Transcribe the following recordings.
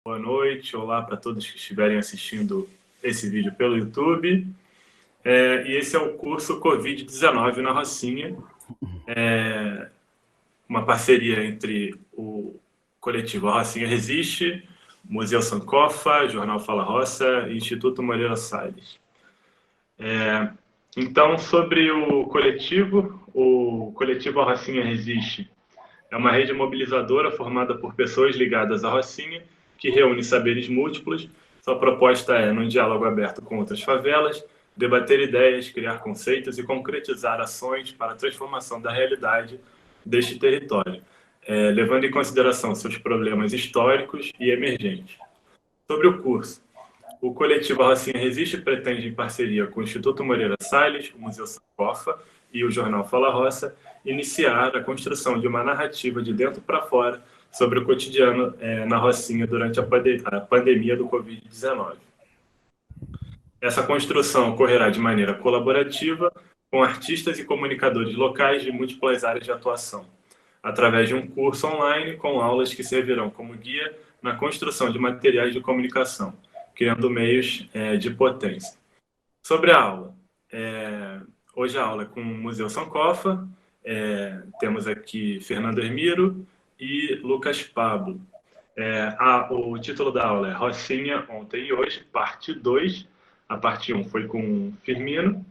Boa noite, olá para todos que estiverem assistindo esse vídeo pelo YouTube. E esse é o curso Covid-19 na Rocinha, uma parceria entre o coletivo A Rocinha Resiste, Museu Sankofa, Jornal Fala Roça e Instituto Moreira Salles. Então, sobre o coletivo A Rocinha Resiste é uma rede mobilizadora formada por pessoas ligadas à Rocinha, que reúne saberes múltiplos. Sua proposta é, num diálogo aberto com outras favelas, debater ideias, criar conceitos e concretizar ações para a transformação da realidade deste território, levando em consideração seus problemas históricos e emergentes. Sobre o curso, o coletivo A Rocinha Resiste pretende, em parceria com o Instituto Moreira Salles, o Museu Sankofa e o Jornal Fala Roça, iniciar a construção de uma narrativa de dentro para fora sobre o cotidiano na Rocinha durante a pandemia do Covid-19. Essa construção ocorrerá de maneira colaborativa com artistas e comunicadores locais de múltiplas áreas de atuação, através de um curso online com aulas que servirão como guia na construção de materiais de comunicação, criando meios de potência. Sobre a aula, hoje a aula é com o Museu Sankofa, temos aqui Fernando Hermiro e Lucas Pablo. O título da aula é Rocinha, Ontem e Hoje, parte 2. A parte 1 foi com Firmino.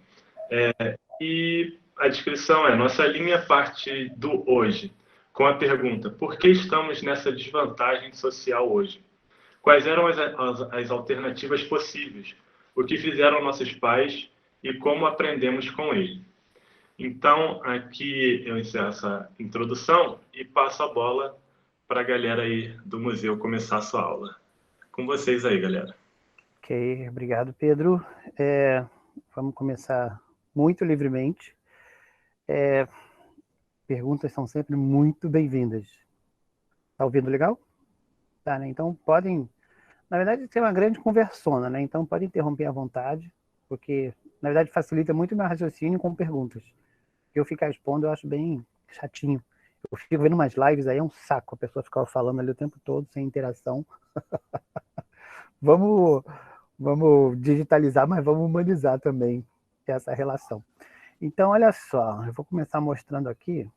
E a descrição é nossa linha parte do hoje, com a pergunta: por que estamos nessa desvantagem social hoje? Quais eram as alternativas possíveis? O que fizeram nossos pais e como aprendemos com eles? Então, aqui eu encerro essa introdução e passo a bola para a galera aí do museu começar a sua aula. Com vocês aí, galera. Ok, obrigado, Pedro. Vamos começar muito livremente. Perguntas são sempre muito bem-vindas. Tá ouvindo legal? Tá, né? Então podem... Na verdade, tem uma grande conversona, né? Então pode interromper à vontade, porque, na verdade, facilita muito o meu raciocínio com perguntas. Eu ficar expondo, eu acho bem chatinho. Eu fico vendo umas lives aí, é um saco a pessoa ficar falando ali o tempo todo, sem interação. Vamos digitalizar, mas vamos humanizar também essa relação. Então, olha só, eu vou começar mostrando aqui.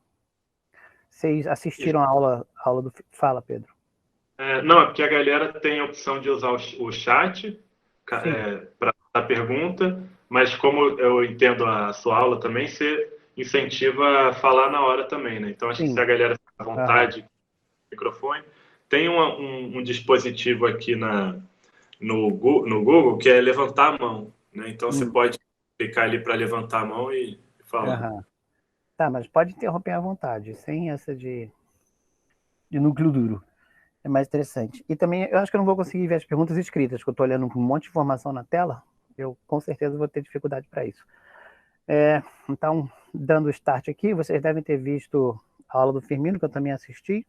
Vocês assistiram a aula do... Fala, Pedro. Não, é porque a galera tem a opção de usar o chat para a pergunta, mas como eu entendo a sua aula também, você incentiva a falar na hora também, né? Então, acho que se a galera ficar à vontade, microfone. Tem um dispositivo aqui no Google que é levantar a mão, né? Então, você pode clicar ali para levantar a mão e falar. Tá, mas pode interromper à vontade, sem essa de núcleo duro. É mais interessante. E também, eu acho que eu não vou conseguir ver as perguntas escritas, porque eu estou olhando um monte de informação na tela, eu com certeza vou ter dificuldade para isso. Então, dando start aqui, vocês devem ter visto a aula do Firmino, que eu também assisti.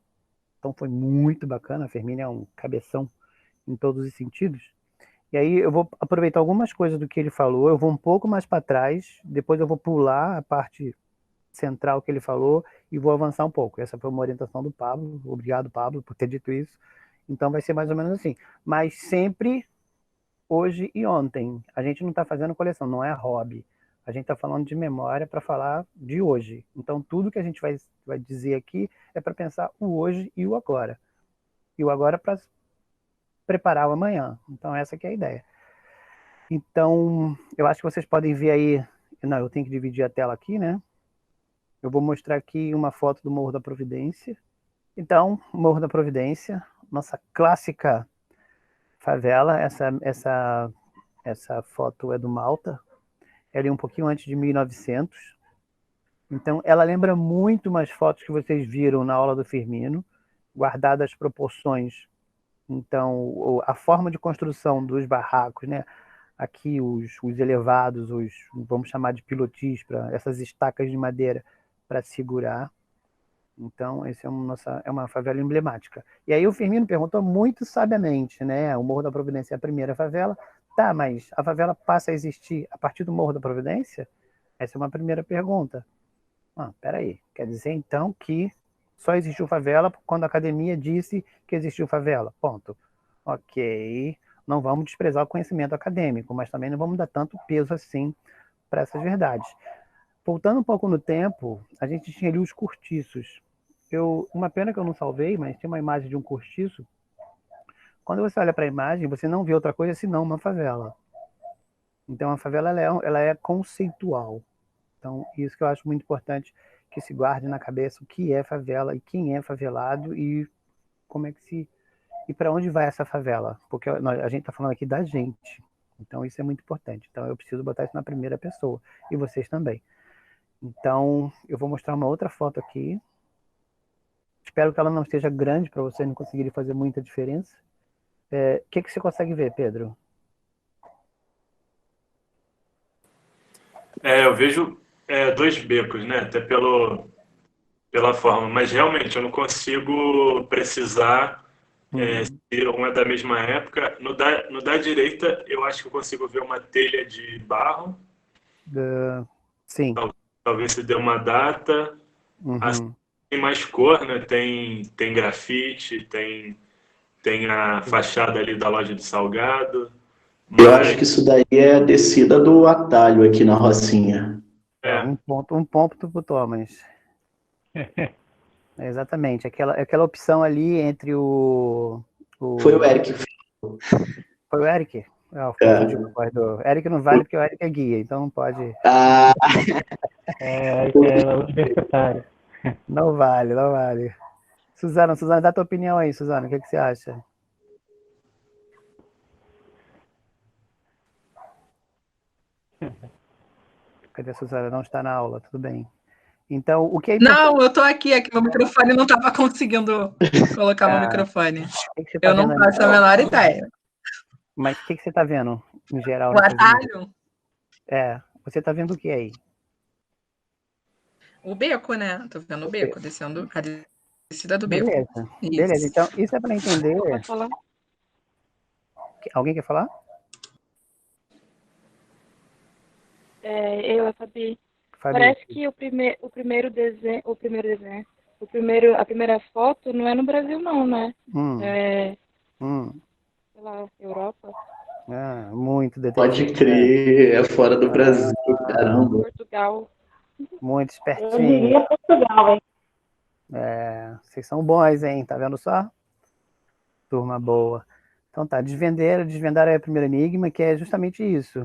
Então foi muito bacana, a Firmino é um cabeção em todos os sentidos. E aí eu vou aproveitar algumas coisas do que ele falou, eu vou um pouco mais para trás, depois eu vou pular a parte central que ele falou e vou avançar um pouco. Essa foi uma orientação do Pablo. Obrigado, Pablo, por ter dito isso. Então vai ser mais ou menos assim. Mas sempre hoje e ontem. A gente não está fazendo coleção, não é hobby. A gente está falando de memória para falar de hoje. Então tudo que a gente vai dizer aqui é para pensar o hoje e o agora. E o agora para preparar o amanhã. Então essa que é a ideia. Então, eu acho que vocês podem ver aí... Não, eu tenho que dividir a tela aqui, né? Eu vou mostrar aqui uma foto do Morro da Providência. Então, Morro da Providência, nossa clássica favela. Essa foto é do Malta. Ela é um pouquinho antes de 1900. Então, ela lembra muito umas fotos que vocês viram na aula do Firmino, guardadas as proporções. Então, a forma de construção dos barracos, né? Aqui os elevados, vamos chamar de pilotis, essas estacas de madeira para segurar. Então, essa é uma favela emblemática. E aí o Firmino perguntou muito sabiamente, né? O Morro da Providência é a primeira favela. Tá, mas a favela passa a existir a partir do Morro da Providência? Essa é uma primeira pergunta. Peraí, quer dizer então que só existiu favela quando a academia disse que existiu favela? Ponto. Ok. Não vamos desprezar o conhecimento acadêmico, mas também não vamos dar tanto peso assim para essas verdades. Voltando um pouco no tempo, a gente tinha ali os cortiços. Uma pena que eu não salvei, mas tem uma imagem de um cortiço. Quando você olha para a imagem, você não vê outra coisa senão uma favela. Então, a favela ela é conceitual. Então, isso que eu acho muito importante que se guarde na cabeça o que é favela e quem é favelado e como é que se... E para onde vai essa favela? Porque a gente está falando aqui da gente. Então, isso é muito importante. Então, eu preciso botar isso na primeira pessoa. E vocês também. Então, eu vou mostrar uma outra foto aqui. Espero que ela não esteja grande para vocês não conseguirem fazer muita diferença. O que você consegue ver, Pedro? Eu vejo dois becos, né? Até pela forma, mas realmente eu não consigo precisar se um é da mesma época. No da direita, eu acho que eu consigo ver uma telha de barro, Sim. talvez se dê uma data. Assim, Uhum. tem mais cor, né? Tem grafite, tem a fachada ali da loja de salgado. Eu acho Mas que isso daí é a descida do atalho aqui na Rocinha. é, Um ponto pro Thomas. Exatamente. Aquela opção ali entre Foi o o... Eric. Foi o Eric? Confundi com É. a voz do... Eric não vale porque o Eric é guia, então não pode... Ah, É universitário. Não vale, não vale. Suzana, dá tua opinião aí, Suzana. O que você acha? Cadê a Suzana? Não está na aula, tudo bem. Então, o que é importante... Não, eu tô aqui, é que meu microfone não estava conseguindo colocar meu microfone. O que você tá Eu não vendo faço a ali? menor ideia. Mas o que você está vendo, em geral? O atalho? Você está vendo o que aí? O beco, né? Tô vendo o beco, descendo a descida do beco. Beleza. Isso. Beleza, então isso é para entender... Pode falar. Alguém quer falar? Eu, Fabi. Fabi. Parece que a primeira foto não é no Brasil não, né? Sei lá, Europa. Muito pode detetive. crer, é fora do Brasil, caramba. Portugal. Muito Eu espertinho. diria Portugal, hein? Vocês são bons, hein? Tá vendo só? Turma boa. Então tá, desvendar é o primeiro enigma, que é justamente isso.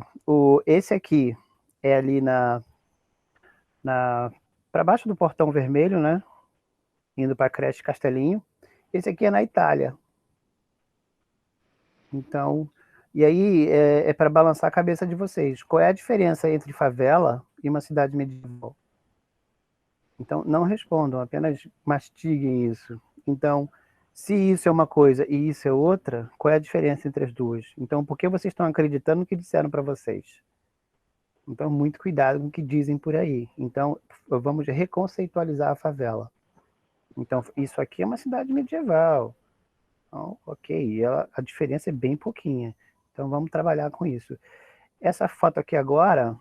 Esse aqui é ali para baixo do Portão Vermelho, né? Indo para a creche Castelinho. Esse aqui é na Itália. Então, e aí é para balançar a cabeça de vocês. Qual é a diferença entre favela e uma cidade medieval? Então, não respondam, apenas mastiguem isso. Então, se isso é uma coisa e isso é outra, qual é a diferença entre as duas? Então, por que vocês estão acreditando no que disseram para vocês? Então, muito cuidado com o que dizem por aí. Então, vamos reconceitualizar a favela. Então, isso aqui é uma cidade medieval. Então, ok, a diferença é bem pouquinha. Então, vamos trabalhar com isso. Essa foto aqui agora,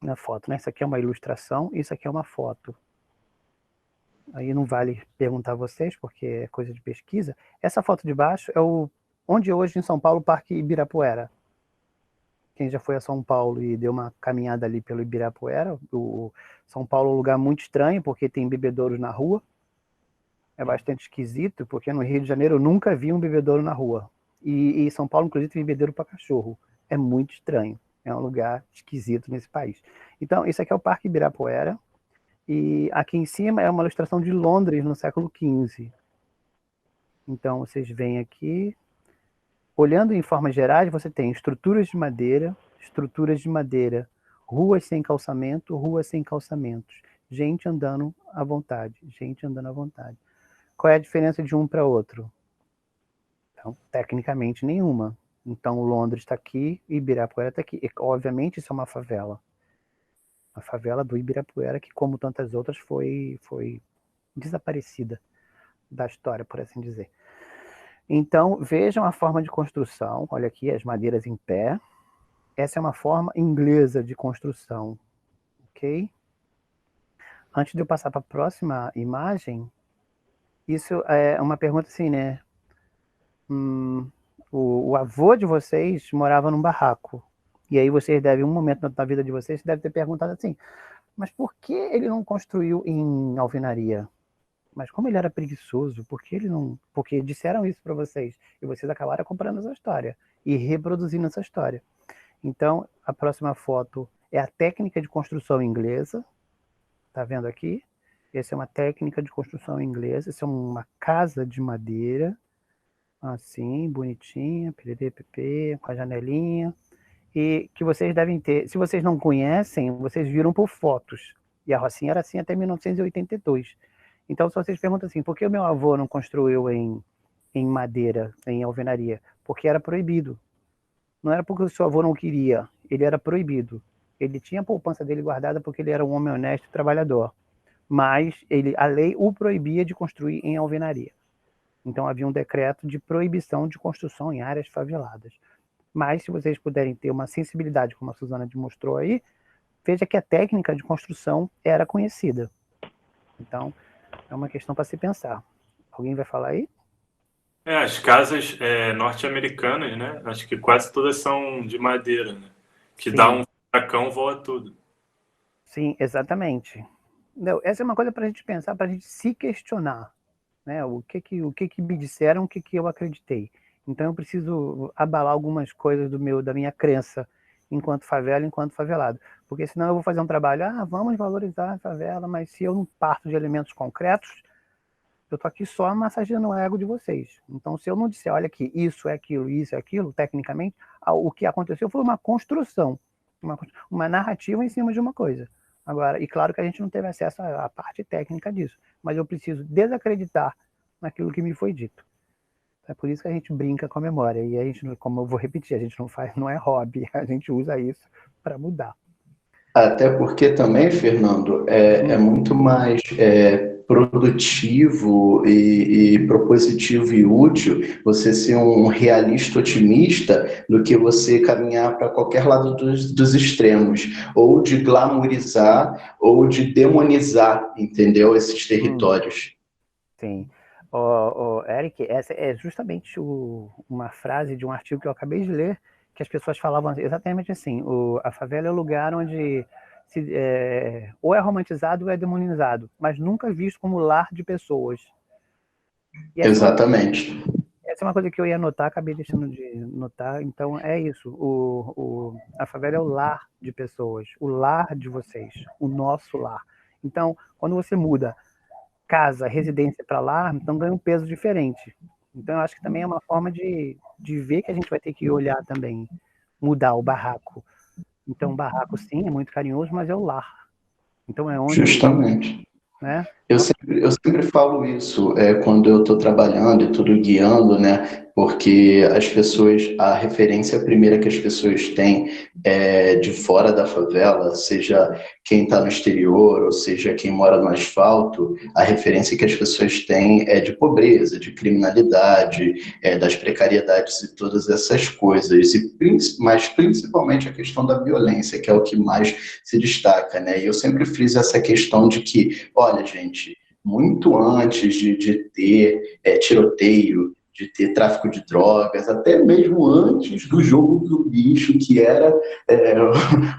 na foto, né? Isso aqui é uma ilustração, isso aqui é uma foto. Aí não vale perguntar a vocês, porque é coisa de pesquisa. Essa foto de baixo é onde hoje em São Paulo, o Parque Ibirapuera. Quem já foi a São Paulo e deu uma caminhada ali pelo Ibirapuera, o São Paulo é um lugar muito estranho, porque tem bebedouros na rua. É bastante esquisito, porque no Rio de Janeiro eu nunca vi um bebedouro na rua. E São Paulo, inclusive, tem bebedouro para cachorro. É muito estranho. É um lugar esquisito nesse país. Então, isso aqui é o Parque Ibirapuera. E aqui em cima é uma ilustração de Londres no século XV. Então, vocês veem aqui. Olhando em formas gerais, você tem estruturas de madeira, ruas sem calçamento, ruas sem calçamentos. Gente andando à vontade. Qual é a diferença de um para outro? Então, tecnicamente, nenhuma. Então, Londres está aqui e Ibirapuera está aqui. E, obviamente, isso é uma favela. A favela do Ibirapuera, que, como tantas outras, foi desaparecida da história, por assim dizer. Então, vejam a forma de construção. Olha aqui, as madeiras em pé. Essa é uma forma inglesa de construção. Ok? Antes de eu passar para a próxima imagem, isso é uma pergunta assim, né? O avô de vocês morava num barraco. E aí vocês devem, um momento na vida de vocês, deve ter perguntado assim, mas por que ele não construiu em alvenaria? Mas como ele era preguiçoso, por que ele não... Porque disseram isso para vocês, e vocês acabaram comprando essa história e reproduzindo essa história. Então, a próxima foto é a técnica de construção inglesa. Tá vendo aqui? Essa é uma técnica de construção inglesa. Essa é uma casa de madeira, assim, bonitinha, pererê, com a janelinha. E que vocês devem ter... Se vocês não conhecem, vocês viram por fotos. E a Rocinha era assim até 1982. Então, se vocês perguntam assim, por que o meu avô não construiu em madeira, em alvenaria? Porque era proibido. Não era porque o seu avô não queria, ele era proibido. Ele tinha a poupança dele guardada porque ele era um homem honesto e trabalhador. Mas a lei o proibia de construir em alvenaria. Então havia um decreto de proibição de construção em áreas faveladas. Mas se vocês puderem ter uma sensibilidade, como a Suzana demonstrou aí, veja que a técnica de construção era conhecida. Então, é uma questão para se pensar. Alguém vai falar aí? As casas norte-americanas, né? Acho que quase todas são de madeira, né? Que Sim. dá um furacão, voa tudo. Sim, exatamente. Não, essa é uma coisa para a gente pensar, para a gente se questionar, né? O que me disseram, o que eu acreditei. Então eu preciso abalar algumas coisas da minha crença enquanto favela, enquanto favelado. Porque senão eu vou fazer um trabalho, vamos valorizar a favela, mas se eu não parto de elementos concretos, eu tô aqui só massageando o ego de vocês. Então, se eu não disser, olha aqui, isso é aquilo, tecnicamente, o que aconteceu foi uma construção, uma narrativa em cima de uma coisa. Agora, e claro que a gente não teve acesso à parte técnica disso, mas eu preciso desacreditar naquilo que me foi dito. É por isso que a gente brinca com a memória. E a gente, como eu vou repetir, a gente não é hobby, a gente usa isso para mudar. Até porque também, Fernando, é muito mais produtivo e propositivo e útil você ser um realista otimista do que você caminhar para qualquer lado dos extremos, ou de glamourizar ou de demonizar, entendeu? Esses territórios. Sim. Eric, essa é justamente uma frase de um artigo que eu acabei de ler, que as pessoas falavam exatamente assim, a favela é o lugar onde ou é romantizado ou é demonizado, mas nunca visto como lar de pessoas. E Exatamente. essa é uma coisa que eu ia anotar, acabei deixando de notar, então é isso, a favela é o lar de pessoas, o lar de vocês, o nosso lar. Então, quando você muda casa, residência para lá, então ganha um peso diferente. Então, eu acho que também é uma forma de ver que a gente vai ter que olhar também, mudar o barraco. Então, o barraco, sim, é muito carinhoso, mas é o lar. Então, é onde... Justamente. Né? Eu sempre falo isso quando eu estou trabalhando e tudo guiando, né? Porque as pessoas, a referência primeira que as pessoas têm de fora da favela, seja quem está no exterior, ou seja quem mora no asfalto, a referência que as pessoas têm é de pobreza, de criminalidade, das precariedades e todas essas coisas, mas principalmente a questão da violência, que é o que mais se destaca, né? E eu sempre friso essa questão de que, olha, gente, muito antes de ter tiroteio, de ter tráfico de drogas, até mesmo antes do jogo do bicho, que era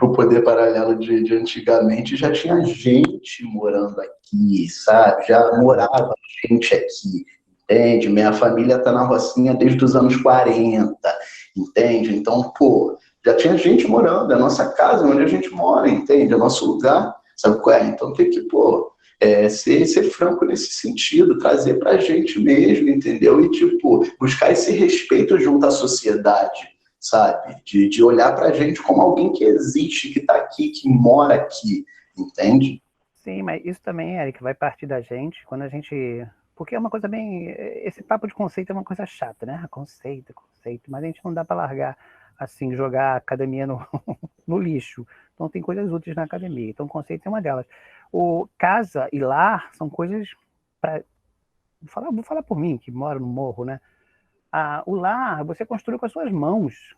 o poder paralelo de antigamente, já tinha gente morando aqui, sabe? Já morava gente aqui, entende? Minha família está na Rocinha desde os anos 40, entende? Então, pô, já tinha gente morando, é a nossa casa onde a gente mora, entende? É o nosso lugar, sabe qual é? Então tem que, pô, ser franco nesse sentido, trazer pra gente mesmo, entendeu? E, tipo, buscar esse respeito junto à sociedade, sabe? De olhar pra gente como alguém que existe, que tá aqui, que mora aqui, entende? Sim, mas isso também, Eric, vai partir da gente, quando a gente... Porque é uma coisa bem... Esse papo de conceito é uma coisa chata, né? Conceito, mas a gente não dá para largar, assim, jogar a academia no lixo. Então tem coisas úteis na academia, então o conceito é uma delas. O casa e lar são coisas para... Vou falar por mim, que moro no morro, né? O lar você construi com as suas mãos.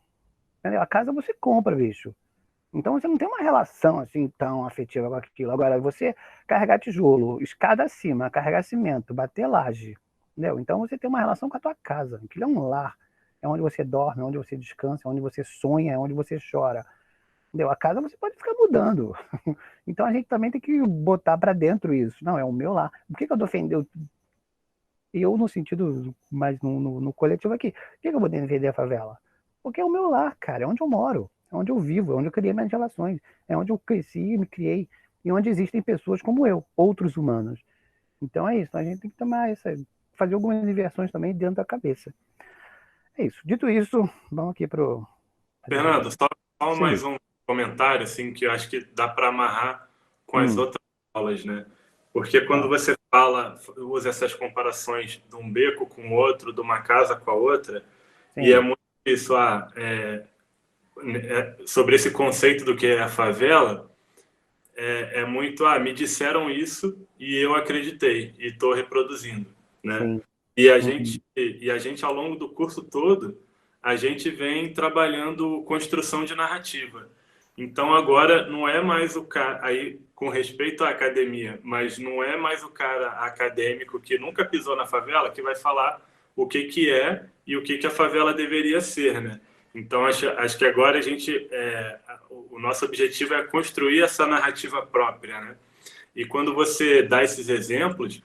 Entendeu? A casa você compra, bicho. Então você não tem uma relação assim tão afetiva com aquilo. Agora, você carregar tijolo, escada acima, carregar cimento, bater laje, entendeu? Então você tem uma relação com a tua casa. Aquilo é um lar. é onde você dorme, é onde você descansa, é onde você sonha, é onde você chora. Entendeu? A casa você pode ficar mudando. Então a gente também tem que botar para dentro isso. Não, é o meu lar. Por que eu defendo eu no sentido mais no coletivo aqui? Por que eu vou defender a favela? Porque é o meu lar, cara. É onde eu moro, é onde eu vivo, é onde eu criei minhas relações, é onde eu cresci e me criei, e onde existem pessoas como eu, outros humanos. Então é isso. A gente tem que fazer algumas inversões também dentro da cabeça. É isso. Dito isso, vamos aqui pro. Fernando, só Sim. mais um comentário, assim, que eu acho que dá para amarrar com as outras aulas, né? Porque quando você usa essas comparações de um beco com o outro, de uma casa com a outra, Sim. e é muito isso, sobre esse conceito do que é a favela, é muito, me disseram isso e eu acreditei e estou reproduzindo, né? Sim. E a gente, ao longo do curso todo, a gente vem trabalhando construção de narrativa. Então, agora, não é mais o cara, aí, com respeito à academia, mas não é mais o cara acadêmico que nunca pisou na favela que vai falar o que é e o que a favela deveria ser, né? Então, acho que agora o nosso objetivo é construir essa narrativa própria, né? E quando você dá esses exemplos,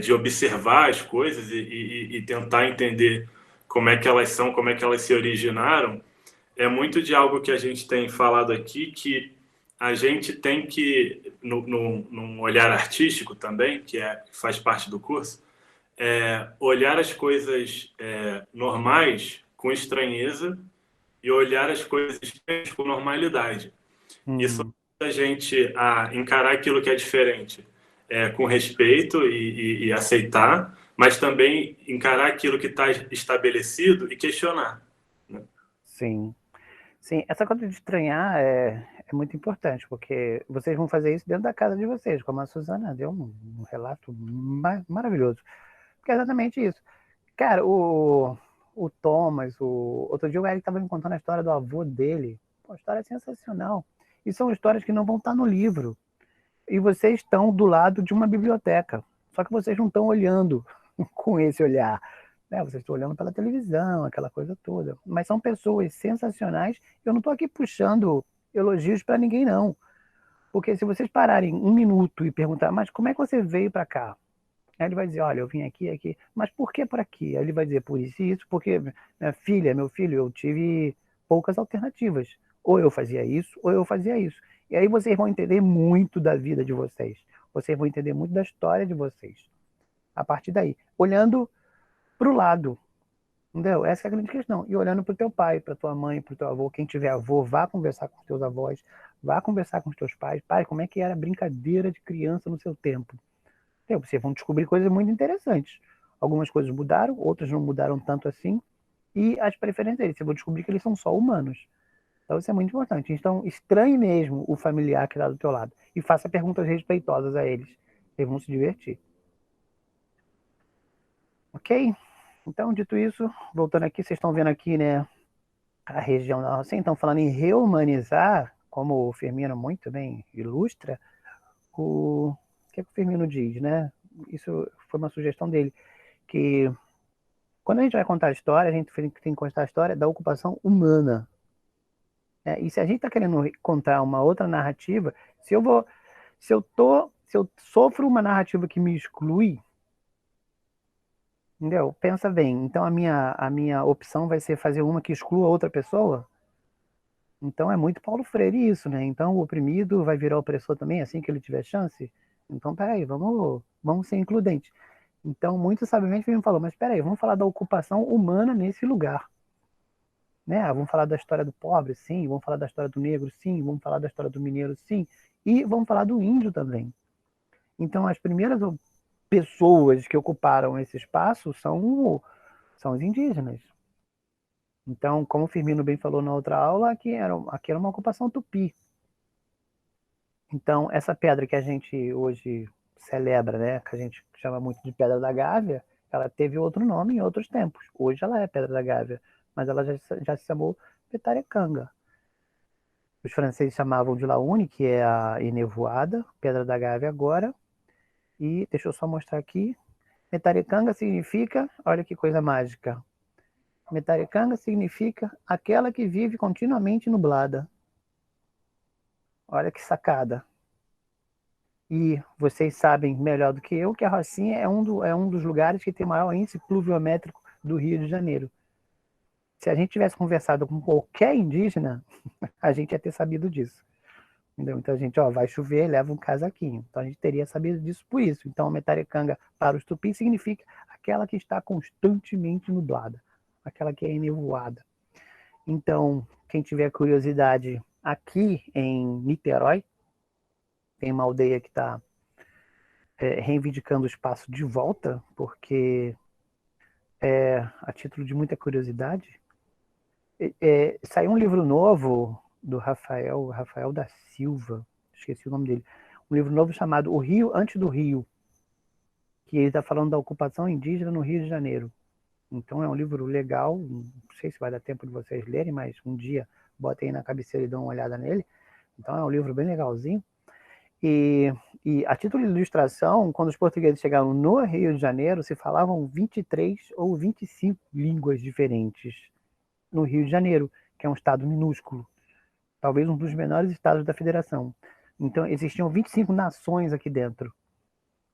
de observar as coisas e tentar entender como é que elas são, como é que elas se originaram, é muito de algo que a gente tem falado aqui, que a gente tem que, num olhar artístico também, que faz parte do curso, olhar as coisas normais com estranheza e olhar as coisas com normalidade. Isso ajuda a gente a encarar aquilo que é diferente com respeito e aceitar, mas também encarar aquilo que está estabelecido e questionar. Né? Sim. Sim, essa coisa de estranhar é muito importante, porque vocês vão fazer isso dentro da casa de vocês, como a Suzana deu um relato maravilhoso. Porque é exatamente isso. Cara, o Thomas, outro dia o Eric estava me contando a história do avô dele. Uma história sensacional. E são histórias que não vão estar no livro. E vocês estão do lado de uma biblioteca. Só que vocês não estão olhando com esse olhar. Né? Vocês estão olhando pela televisão, aquela coisa toda. Mas são pessoas sensacionais. Eu não estou aqui puxando elogios para ninguém, não. Porque se vocês pararem um minuto e perguntar, mas como é que você veio para cá? Aí ele vai dizer, olha, eu vim aqui, mas por que por aqui? Aí ele vai dizer, por isso e isso, porque minha filha, meu filho, eu tive poucas alternativas. Ou eu fazia isso, ou eu fazia isso. E aí vocês vão entender muito da vida de vocês. Vocês vão entender muito da história de vocês. A partir daí. Olhando para o lado. Entendeu? Essa é a grande questão. E olhando para o teu pai, para tua mãe, para o teu avô. Quem tiver avô, vá conversar com os teus avós. Vá conversar com os teus pais. Pai, como é que era a brincadeira de criança no seu tempo? Vocês vão descobrir coisas muito interessantes. Algumas coisas mudaram, outras não mudaram tanto assim. E as preferências deles, vocês vão descobrir que eles são só humanos. Então isso é muito importante. Então estranhe mesmo o familiar que está do teu lado. E faça perguntas respeitosas a eles. Eles vão se divertir. Ok? Então, dito isso, voltando aqui, vocês estão vendo aqui, né, a região da Rocinha. Então, falando em reumanizar, como o Firmino muito bem ilustra, o que o Firmino diz, né? Isso foi uma sugestão dele, que quando a gente vai contar a história, a gente tem que contar a história da ocupação humana. E se a gente está querendo contar uma outra narrativa, se eu sofro uma narrativa que me exclui, entendeu? Pensa bem. Então a minha opção vai ser fazer uma que exclua outra pessoa? Então é muito Paulo Freire isso, né? Então o oprimido vai virar opressor também assim que ele tiver chance? Então, peraí, vamos ser includentes. Então, muito sabiamente ele me falou, mas peraí, vamos falar da ocupação humana nesse lugar. Né? Vamos falar da história do pobre, sim. Vamos falar da história do negro, sim. Vamos falar da história do mineiro, sim. E vamos falar do índio também. Então, as primeiras pessoas que ocuparam esse espaço são os indígenas. Então, como o Firmino bem falou na outra aula, aqui era uma ocupação tupi. Então, essa pedra que a gente hoje celebra, né, que a gente chama muito de Pedra da Gávea, ela teve outro nome em outros tempos. Hoje ela é Pedra da Gávea, mas ela já se chamou Petarecanga. Os franceses chamavam de Laune, que é a enevoada, Pedra da Gávea agora. E deixa eu só mostrar aqui. Petarecanga significa, olha que coisa mágica, Metarecanga significa aquela que vive continuamente nublada. Olha que sacada. E vocês sabem melhor do que eu que a Rocinha é um dos lugares que tem maior índice pluviométrico do Rio de Janeiro. Se a gente tivesse conversado com qualquer indígena, a gente ia ter sabido disso. Entendeu? Então a gente, vai chover, leva um casaquinho. Então a gente teria sabido disso por isso. Então a Metarecanga para os tupis significa aquela que está constantemente nublada, aquela que é enevoada. Então, quem tiver curiosidade, aqui em Niterói, tem uma aldeia que está reivindicando o espaço de volta, porque, a título de muita curiosidade, saiu um livro novo do Rafael da Silva, esqueci o nome dele, um livro novo chamado O Rio Antes do Rio, que ele está falando da ocupação indígena no Rio de Janeiro. Então é um livro legal, não sei se vai dar tempo de vocês lerem, mas um dia botem aí na cabeceira e dão uma olhada nele. Então é um livro bem legalzinho. E a título de ilustração, quando os portugueses chegaram no Rio de Janeiro, se falavam 23 ou 25 línguas diferentes no Rio de Janeiro, que é um estado minúsculo, talvez um dos menores estados da federação. Então existiam 25 nações aqui dentro.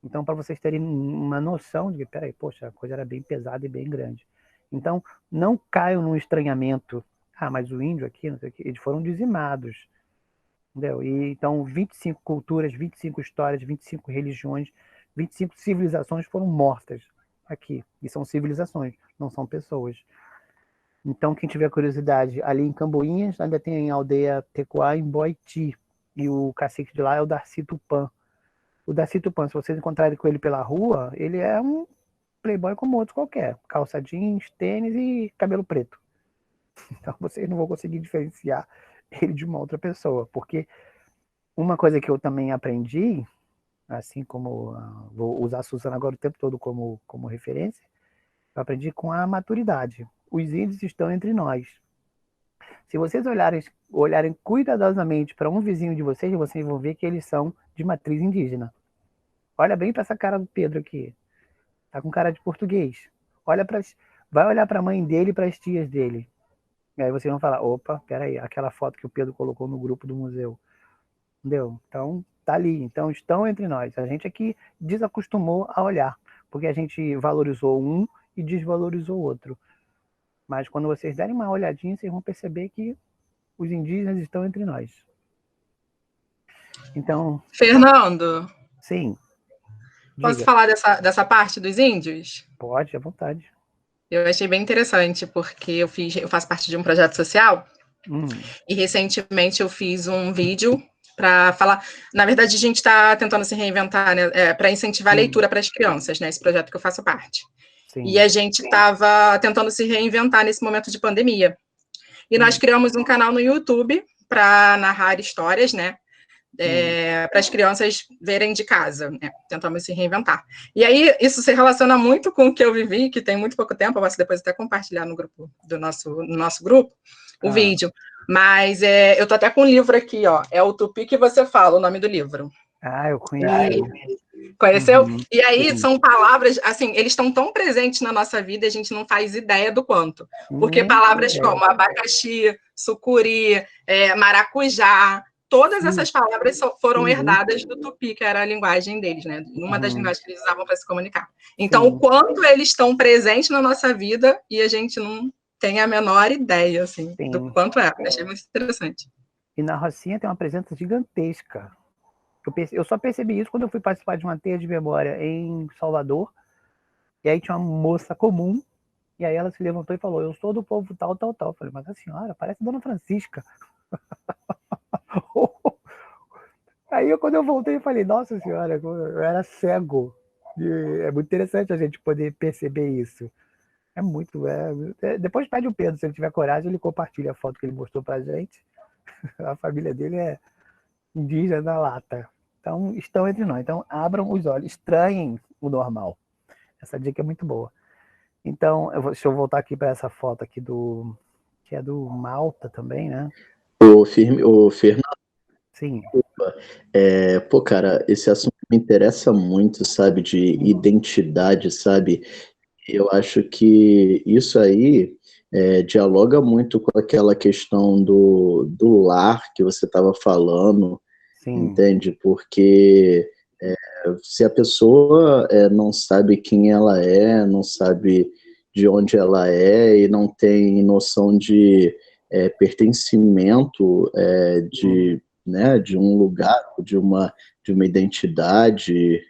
Então, para vocês terem uma noção de que, peraí, poxa, a coisa era bem pesada e bem grande. Então, não caiam num estranhamento. Mas o índio aqui, não sei o quê, eles foram dizimados. Entendeu? E, então, 25 culturas, 25 histórias, 25 religiões, 25 civilizações foram mortas aqui. E são civilizações, não são pessoas. Então, quem tiver curiosidade, ali em Camboinhas, ainda tem a aldeia Tecoá em Boiti. E o cacique de lá é o Darcy Tupã. O Darcy Tupã, se vocês encontrarem com ele pela rua, ele é um playboy como outro qualquer. Calça jeans, tênis e cabelo preto. Então vocês não vão conseguir diferenciar ele de uma outra pessoa. Porque uma coisa que eu também aprendi, assim como vou usar a Suzana agora o tempo todo como referência, eu aprendi com a maturidade. Os índios estão entre nós. Se vocês olharem cuidadosamente para um vizinho de vocês vão ver que eles são de matriz indígena. Olha bem para essa cara do Pedro aqui. Tá com cara de português. Vai olhar para a mãe dele e para as tias dele. E aí vocês vão falar, opa, peraí, aquela foto que o Pedro colocou no grupo do museu. Entendeu? Então, tá ali. Então, estão entre nós. A gente aqui desacostumou a olhar, porque a gente valorizou um e desvalorizou o outro. Mas quando vocês derem uma olhadinha, vocês vão perceber que os indígenas estão entre nós. Então... Fernando. Sim. Posso falar dessa parte dos índios? Pode, à vontade. Eu achei bem interessante, porque eu faço parte de um projeto social, e recentemente eu fiz um vídeo para falar... Na verdade, a gente está tentando se reinventar, né, para incentivar a leitura para as crianças, né, esse projeto que eu faço parte. Sim. E a gente estava tentando se reinventar nesse momento de pandemia. E nós criamos um canal no YouTube para narrar histórias, né, para as crianças verem de casa, né? Tentamos se reinventar. E aí, isso se relaciona muito com o que eu vivi, que tem muito pouco tempo, eu posso depois até compartilhar no grupo no nosso grupo, o vídeo. Mas eu tô até com um livro aqui, ó, é o Tupi que você fala, o nome do livro. Eu conheci. Conheceu? E aí, são palavras, assim, eles estão tão presentes na nossa vida, a gente não faz ideia do quanto. Porque palavras como abacaxi, sucuri, maracujá, todas essas palavras foram herdadas do Tupi, que era a linguagem deles, né? Uma das linguagens que eles usavam para se comunicar. Então, o quanto eles estão presentes na nossa vida e a gente não tem a menor ideia, assim, do quanto é. Achei muito interessante. E na Rocinha tem uma presença gigantesca. Eu só percebi isso quando eu fui participar de uma teia de memória em Salvador. E aí tinha uma moça comum, e aí ela se levantou e falou, eu sou do povo tal, tal, tal. Eu falei, mas a senhora parece Dona Francisca. Aí quando eu voltei, eu falei, nossa senhora, eu era cego. E é muito interessante a gente poder perceber isso. É muito... Depois pede o Pedro, se ele tiver coragem, ele compartilha a foto que ele mostrou pra gente. A família dele é indígena na lata. Então, estão entre nós. Então, abram os olhos, estranhem o normal. Essa dica é muito boa. Então, deixa eu voltar aqui para essa foto aqui que é do Malta também, né? O Fernando. Sim. Pô, cara, esse assunto me interessa muito, sabe, de identidade, sabe? Eu acho que isso aí dialoga muito com aquela questão do lar que você estava falando, Sim. entende? Porque se a pessoa não sabe quem ela é, não sabe de onde ela é e não tem noção de pertencimento de um lugar, de uma identidade,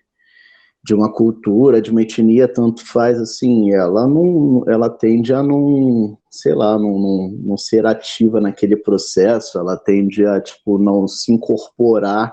de uma cultura, de uma etnia, tanto faz, assim, ela tende a não, sei lá, não ser ativa naquele processo, ela tende a, tipo, não se incorporar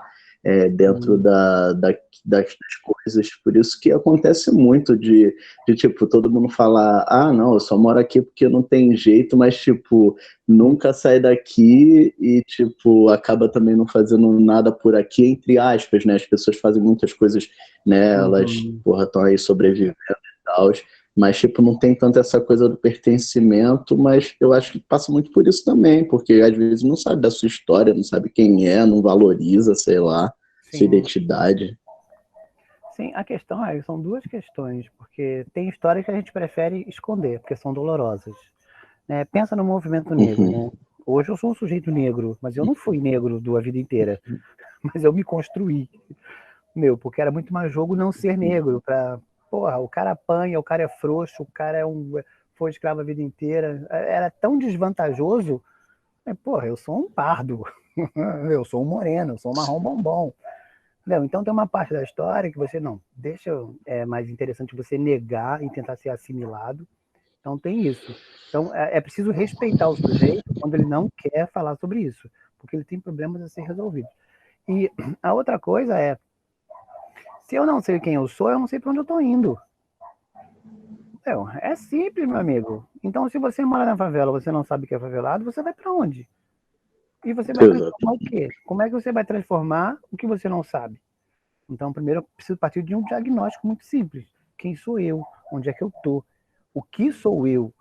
dentro das coisas, por isso que acontece muito de, tipo, todo mundo falar, não, eu só moro aqui porque não tem jeito, mas, tipo, nunca sai daqui e, tipo, acaba também não fazendo nada por aqui, entre aspas, né, as pessoas fazem muitas coisas, né, elas, estão aí sobrevivendo e tal, mas, tipo, não tem tanto essa coisa do pertencimento, mas eu acho que passa muito por isso também, porque às vezes não sabe da sua história, não sabe quem é, não valoriza, sei lá, sua identidade. Sim, a questão são duas questões, porque tem histórias que a gente prefere esconder, porque são dolorosas. Né? Pensa no movimento negro, né? Hoje eu sou um sujeito negro, mas eu não fui negro a vida inteira, mas eu me construí, porque era muito mais jogo não ser negro, porra, o cara apanha, o cara é frouxo, o cara foi escravo a vida inteira, era tão desvantajoso, porra, eu sou um pardo, eu sou um moreno, eu sou um marrom bombom. Então tem uma parte da história que você não deixa, mais interessante você negar e tentar ser assimilado. Então tem isso. Então é preciso respeitar o sujeito quando ele não quer falar sobre isso, porque ele tem problemas a ser resolvidos. E a outra coisa se eu não sei quem eu sou, eu não sei para onde eu estou indo. É simples, meu amigo. Então se você mora na favela, você não sabe que é favelado, você vai para onde? E você vai transformar o quê? Como é que você vai transformar o que você não sabe? Então, primeiro, eu preciso partir de um diagnóstico muito simples. Quem sou eu? Onde é que eu estou? O que sou eu?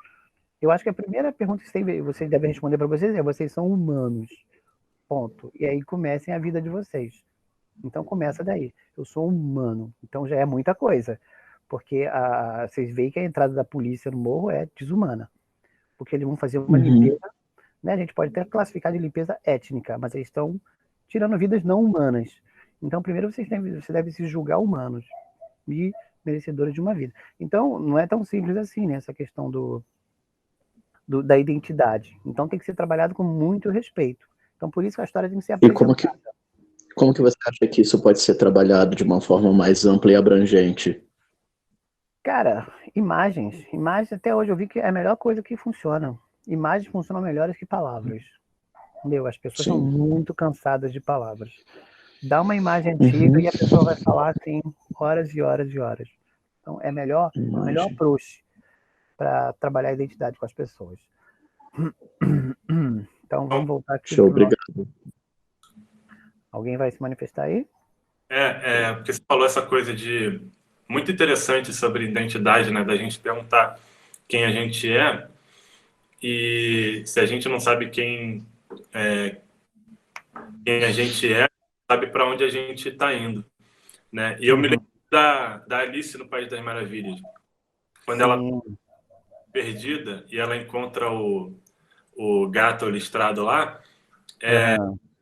Eu acho que a primeira pergunta que vocês devem responder para vocês vocês são humanos. Ponto. E aí comecem a vida de vocês. Então, começa daí. Eu sou humano. Então, já é muita coisa. Porque vocês veem que a entrada da polícia no morro é desumana. Porque eles vão fazer uma limpeza, né? A gente pode até classificar de limpeza étnica, mas eles estão tirando vidas não humanas. Então, primeiro você deve se julgar humanos e merecedores de uma vida. Então, não é tão simples assim, né? Essa questão da identidade. Então, tem que ser trabalhado com muito respeito. Então, por isso que a história tem que ser apresentada. E como que você acha que isso pode ser trabalhado de uma forma mais ampla e abrangente? Cara, imagens. Imagens, até hoje eu vi que é a melhor coisa que funciona. Imagens funcionam melhores que palavras. Entendeu? As pessoas são muito cansadas de palavras. Dá uma imagem antiga e a pessoa vai falar assim horas e horas e horas. Então é melhor approach para trabalhar a identidade com as pessoas. Então vamos voltar aqui. Obrigado. Alguém vai se manifestar aí? Porque você falou essa coisa de muito interessante sobre identidade, né? Da gente perguntar quem a gente é e se a gente não sabe quem a gente sabe para onde a gente está indo, né? E eu me lembro da Alice no País das Maravilhas, quando ela perdida e ela encontra o gato listrado lá,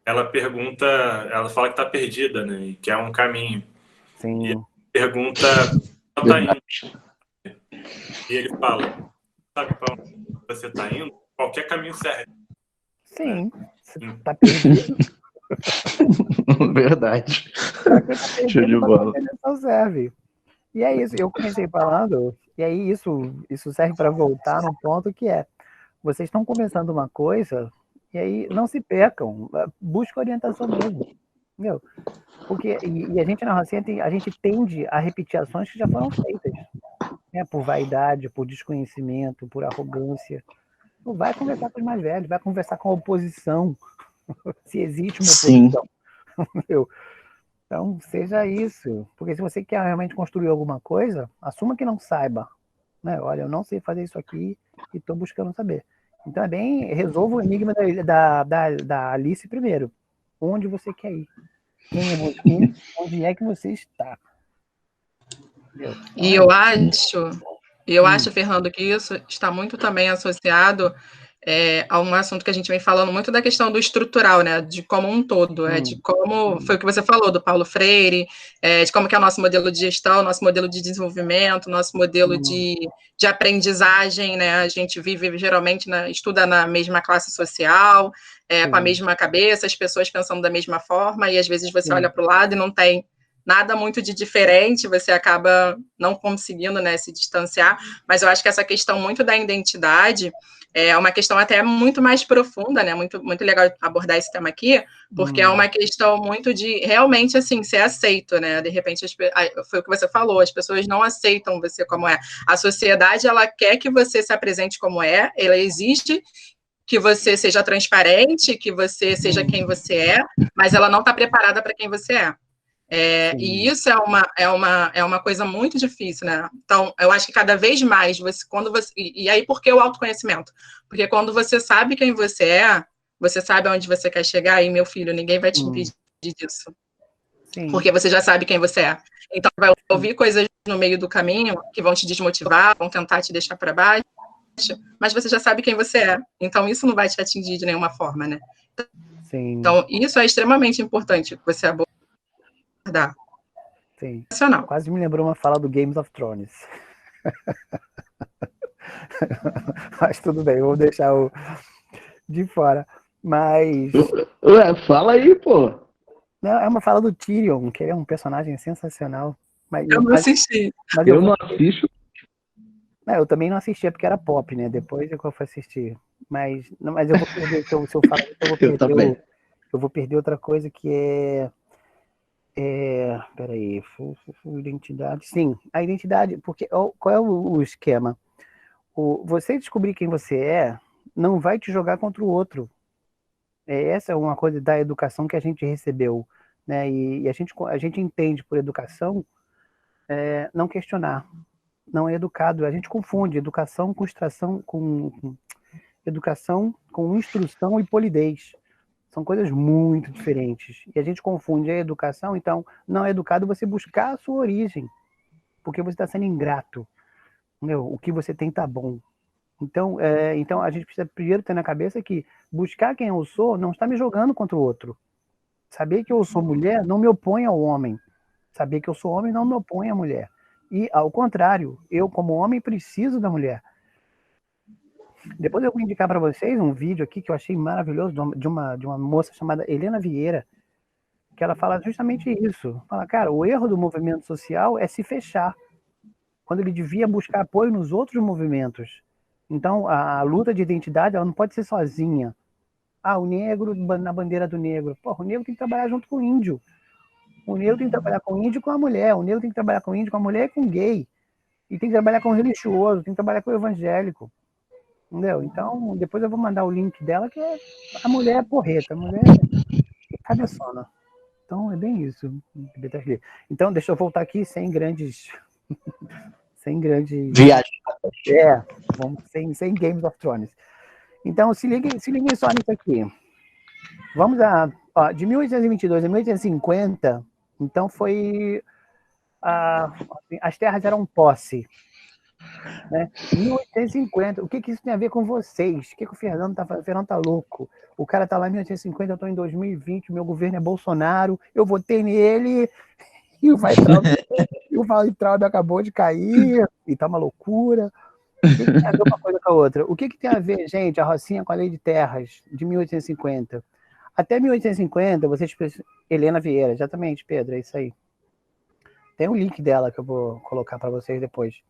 ela pergunta, ela fala que está perdida, né? E que é um caminho. Sim. E ela pergunta, ela tá indo. E ele fala, sabe para onde você está indo? Qualquer caminho serve. Sim. Você está perdido. Verdade. Show de bola. Não serve. E é isso. Eu comecei falando, e aí isso serve para voltar num ponto que vocês estão começando uma coisa, e aí não se percam, busca orientação mesmo. Entendeu? Porque, e a gente na Rocinha, a gente tende a repetir ações que já foram feitas. Né? Por vaidade, por desconhecimento, por arrogância. Não vai conversar com os mais velhos, vai conversar com a oposição. Se existe uma oposição. Então, seja isso. Porque se você quer realmente construir alguma coisa, assuma que não saiba. Né? Olha, eu não sei fazer isso aqui e estou buscando saber. Então, resolva o enigma da Alice primeiro. Onde você quer ir? Quem é você? Onde é que você está? E eu acho E eu acho, Fernando, que isso está muito também associado a um assunto que a gente vem falando muito da questão do estrutural, né? De como um todo, de como foi o que você falou do Paulo Freire, de como que é o nosso modelo de gestão, nosso modelo de desenvolvimento, nosso modelo de aprendizagem, né? A gente vive geralmente estuda na mesma classe social, com a mesma cabeça, as pessoas pensando da mesma forma, e às vezes você olha para o lado e não tem nada muito de diferente, você acaba não conseguindo, né, se distanciar, mas eu acho que essa questão muito da identidade é uma questão até muito mais profunda, né, muito, muito legal abordar esse tema aqui, porque é uma questão muito de, realmente, assim, ser aceito, né, de repente, foi o que você falou, as pessoas não aceitam você como é, a sociedade, ela quer que você se apresente como é, ela exige que você seja transparente, que você seja quem você é, mas ela não está preparada para quem você é. E isso é uma coisa muito difícil, né? Então, eu acho que cada vez mais, e aí por que o autoconhecimento? Porque quando você sabe quem você sabe aonde você quer chegar, e meu filho, ninguém vai te impedir disso. Porque você já sabe quem você é. Então, vai ouvir coisas no meio do caminho que vão te desmotivar, vão tentar te deixar para baixo, mas você já sabe quem você é. Então, isso não vai te atingir de nenhuma forma, né? Então, isso é extremamente importante que você abordar. Sim. Quase me lembrou uma fala do Games of Thrones. Mas tudo bem, vou deixar o de fora. Mas... Ué, fala aí, pô. Não, é uma fala do Tyrion, que é um personagem sensacional. Mas eu não assisti. Mas eu não assisto. Não, eu também não assistia porque era pop, né? Depois eu fui assistir. Mas eu vou perder, se eu falar isso, eu vou perder outra coisa que peraí, identidade. Sim, a identidade, porque qual é o esquema? Você descobrir quem você é não vai te jogar contra o outro. Essa é uma coisa da educação que a gente recebeu, né? E a gente entende por educação não questionar, não é educado. A gente confunde educação com educação com instrução e polidez. São coisas muito diferentes. E a gente confunde a educação, então, não é educado você buscar a sua origem, porque você está sendo ingrato. Entendeu? O que você tem tá bom. Então, a gente precisa primeiro ter na cabeça que buscar quem eu sou não está me jogando contra o outro. Saber que eu sou mulher não me opõe ao homem. Saber que eu sou homem não me opõe à mulher. E, ao contrário, eu, como homem, preciso da mulher. Depois eu vou indicar para vocês um vídeo aqui que eu achei maravilhoso de uma moça chamada Helena Vieira, que ela fala justamente isso. Fala, cara, o erro do movimento social é se fechar, quando ele devia buscar apoio nos outros movimentos. Então, a luta de identidade, ela não pode ser sozinha. O negro na bandeira do negro. Porra, o negro tem que trabalhar junto com o índio. O negro tem que trabalhar com o índio e com a mulher. O negro tem que trabalhar com o índio, com a mulher e com o gay. E tem que trabalhar com o religioso, tem que trabalhar com o evangélico. Entendeu? Então, depois eu vou mandar o link dela, que a mulher é porreta, a mulher é cabeçona. Então, é bem isso. Então, deixa eu voltar aqui sem grandes... Viagem. Sem Games of Thrones. Então, se liguem só nisso aqui. Vamos de 1822 a 1850, então foi... as terras eram posse. Né? 1850, o que isso tem a ver com vocês? O que o Fernando tá fazendo? O Fernando tá louco. O cara tá lá em 1850, eu tô em 2020, meu governo é Bolsonaro, eu votei nele e o Weintraub acabou de cair e tá uma loucura. O que tem a ver uma coisa com a outra? O que tem a ver, gente, a Rocinha com a Lei de Terras de 1850? Até 1850, Helena Vieira, exatamente, Pedro, é isso aí. Tem um link dela que eu vou colocar para vocês depois.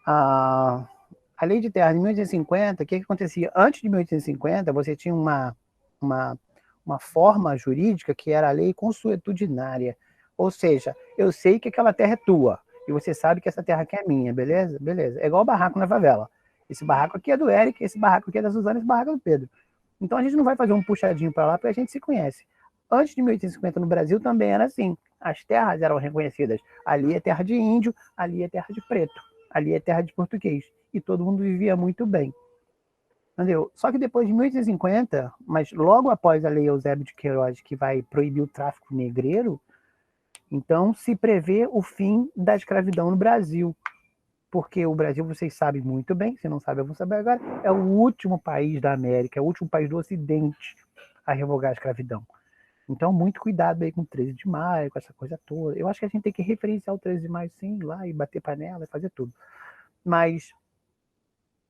A Lei de Terras de 1850, o que acontecia? Antes de 1850, você tinha uma forma jurídica que era a lei consuetudinária. Ou seja, eu sei que aquela terra é tua, e você sabe que essa terra aqui é minha, beleza? Beleza. É igual o barraco na favela. Esse barraco aqui é do Eric, esse barraco aqui é da Suzana, esse barraco é do Pedro. Então a gente não vai fazer um puxadinho para lá, porque a gente se conhece. Antes de 1850 no Brasil também era assim. As terras eram reconhecidas. Ali é terra de índio, ali é terra de preto, ali é terra de português. E todo mundo vivia muito bem. Entendeu? Só que depois de 1850, mas logo após a Lei Eusébio de Queiroz, que vai proibir o tráfico negreiro, então se prevê o fim da escravidão no Brasil. porque o Brasil, vocês sabem muito bem, se não sabem, eu vou saber agora, é o último país da América, é o último país do Ocidente a revogar a escravidão. Então, muito cuidado aí com o 13 de maio, com essa coisa toda. Eu acho que a gente tem que referenciar o 13 de maio, sim, lá e bater panela e fazer tudo. Mas,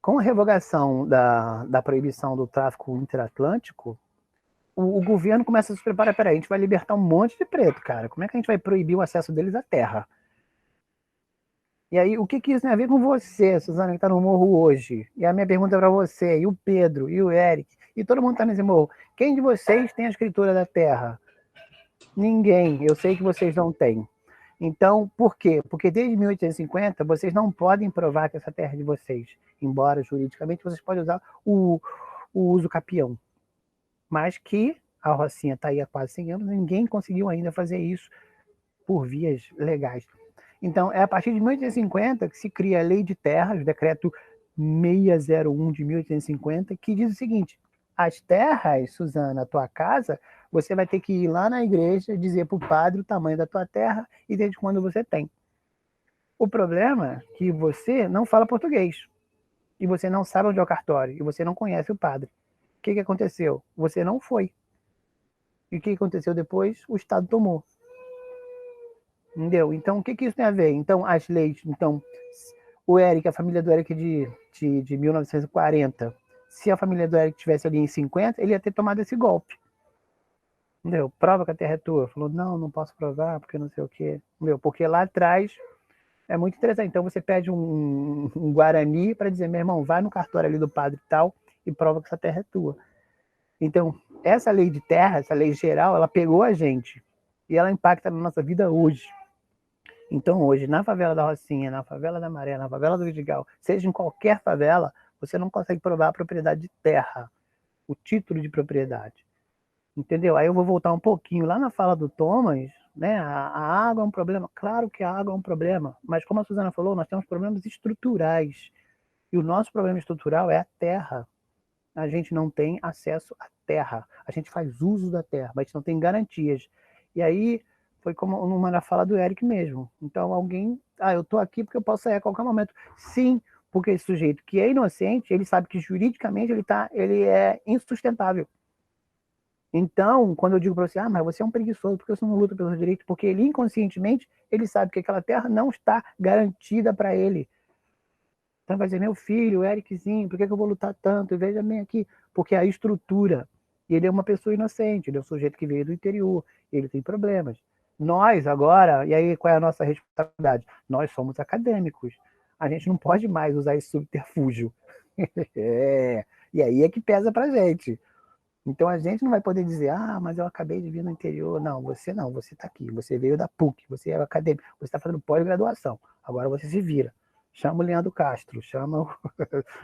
com a revogação da proibição do tráfico interatlântico, o governo começa a se preparar, peraí, a gente vai libertar um monte de preto, cara. Como é que a gente vai proibir o acesso deles à terra? E aí, o que isso tem a ver com você, Suzana, que está no morro hoje? E a minha pergunta é para você, e o Pedro, e o Eric, e todo mundo está nesse morro. Quem de vocês tem a escritura da terra? Ninguém. Eu sei que vocês não têm. Então, por quê? Porque desde 1850, vocês não podem provar que essa terra é de vocês. Embora, juridicamente, vocês podem usar o uso capião. Mas que a Rocinha está aí há quase 100 anos, ninguém conseguiu ainda fazer isso por vias legais. Então, é a partir de 1850 que se cria a Lei de Terras, o Decreto 601 de 1850, que diz o seguinte: as terras, Suzana, a tua casa, você vai ter que ir lá na igreja, dizer para o padre o tamanho da tua terra e desde quando você tem. O problema é que você não fala português, e você não sabe onde é o cartório, e você não conhece o padre. O que aconteceu? Você não foi. E o que aconteceu depois? O Estado tomou. Entendeu? Então, o que isso tem a ver? Então, as leis... Então, o Eric, a família do Eric de 1940, se a família do Eric tivesse ali em 50, ele ia ter tomado esse golpe. Entendeu? Prova que a terra é tua. Falou, não posso provar, porque não sei o quê. Entendeu? Porque lá atrás é muito interessante. Então, você pede um Guarani para dizer, meu irmão, vai no cartório ali do padre e tal e prova que essa terra é tua. Então, essa lei de terra, essa lei geral, ela pegou a gente e ela impacta na nossa vida hoje. Então, hoje, na favela da Rocinha, na favela da Maré, na favela do Vidigal, seja em qualquer favela, você não consegue provar a propriedade de terra, o título de propriedade. Entendeu? Aí eu vou voltar um pouquinho lá na fala do Thomas, né? A água é um problema. Claro que a água é um problema, mas como a Suzana falou, nós temos problemas estruturais. E o nosso problema estrutural é a terra. A gente não tem acesso à terra. A gente faz uso da terra, mas a gente não tem garantias. E aí, foi como numa fala do Eric mesmo. Então, alguém... eu tô aqui porque eu posso sair a qualquer momento. Sim, porque esse sujeito que é inocente, ele sabe que juridicamente ele é insustentável. Então, quando eu digo para você, mas você é um preguiçoso, porque você não luta pelos direitos? Porque ele, inconscientemente, ele sabe que aquela terra não está garantida para ele. Então vai dizer, meu filho, Ericzinho, por que eu vou lutar tanto? Veja bem aqui, porque a estrutura, ele é uma pessoa inocente, ele é um sujeito que veio do interior, ele tem problemas. Nós agora, e aí qual é a nossa responsabilidade? Nós somos acadêmicos, a gente não pode mais usar esse subterfúgio. E aí é que pesa pra gente. Então a gente não vai poder dizer, mas eu acabei de vir no interior. Não, você está aqui, você veio da PUC, você é acadêmico, você está fazendo pós-graduação, agora você se vira. Chama o Leandro Castro,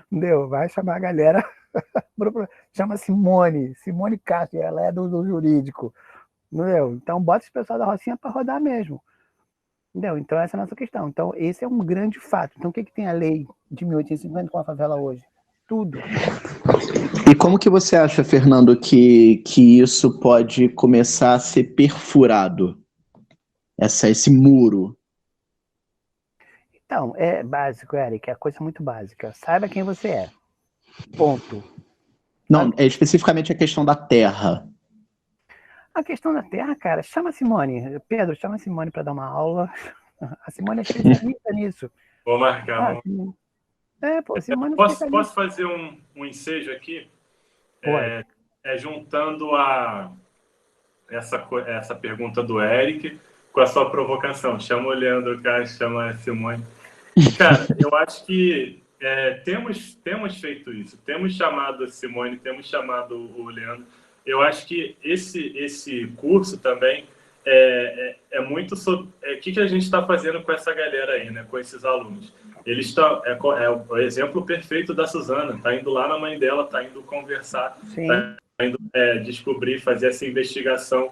entendeu? Vai chamar a galera, chama a Simone Castro, ela é do jurídico, entendeu? Então bota esse pessoal da Rocinha para rodar mesmo, entendeu? Então essa é a nossa questão. Então esse é um grande fato. Então o que tem a lei de 1850 com a favela hoje? Tudo. E como que você acha, Fernando, que isso pode começar a ser perfurado? Esse muro? Então, é básico, Eric, é coisa muito básica. Saiba quem você é. Ponto. Não, é especificamente a questão da terra. A questão da terra, cara, chama a Simone. Pedro, chama a Simone para dar uma aula. A Simone é especialista nisso. Vou marcar. Simone é Posso fazer um ensejo aqui? Juntando essa pergunta do Eric com a sua provocação. Chama o Leandro Castro, chama a Simone. Cara, eu acho que temos feito isso. Temos chamado a Simone, temos chamado o Leandro. Eu acho que esse curso também é muito sobre... O que a gente está fazendo com essa galera aí, né? Com esses alunos. Eles estão... É o exemplo perfeito da Suzana. Está indo lá na mãe dela, está indo conversar, está indo descobrir, fazer essa investigação.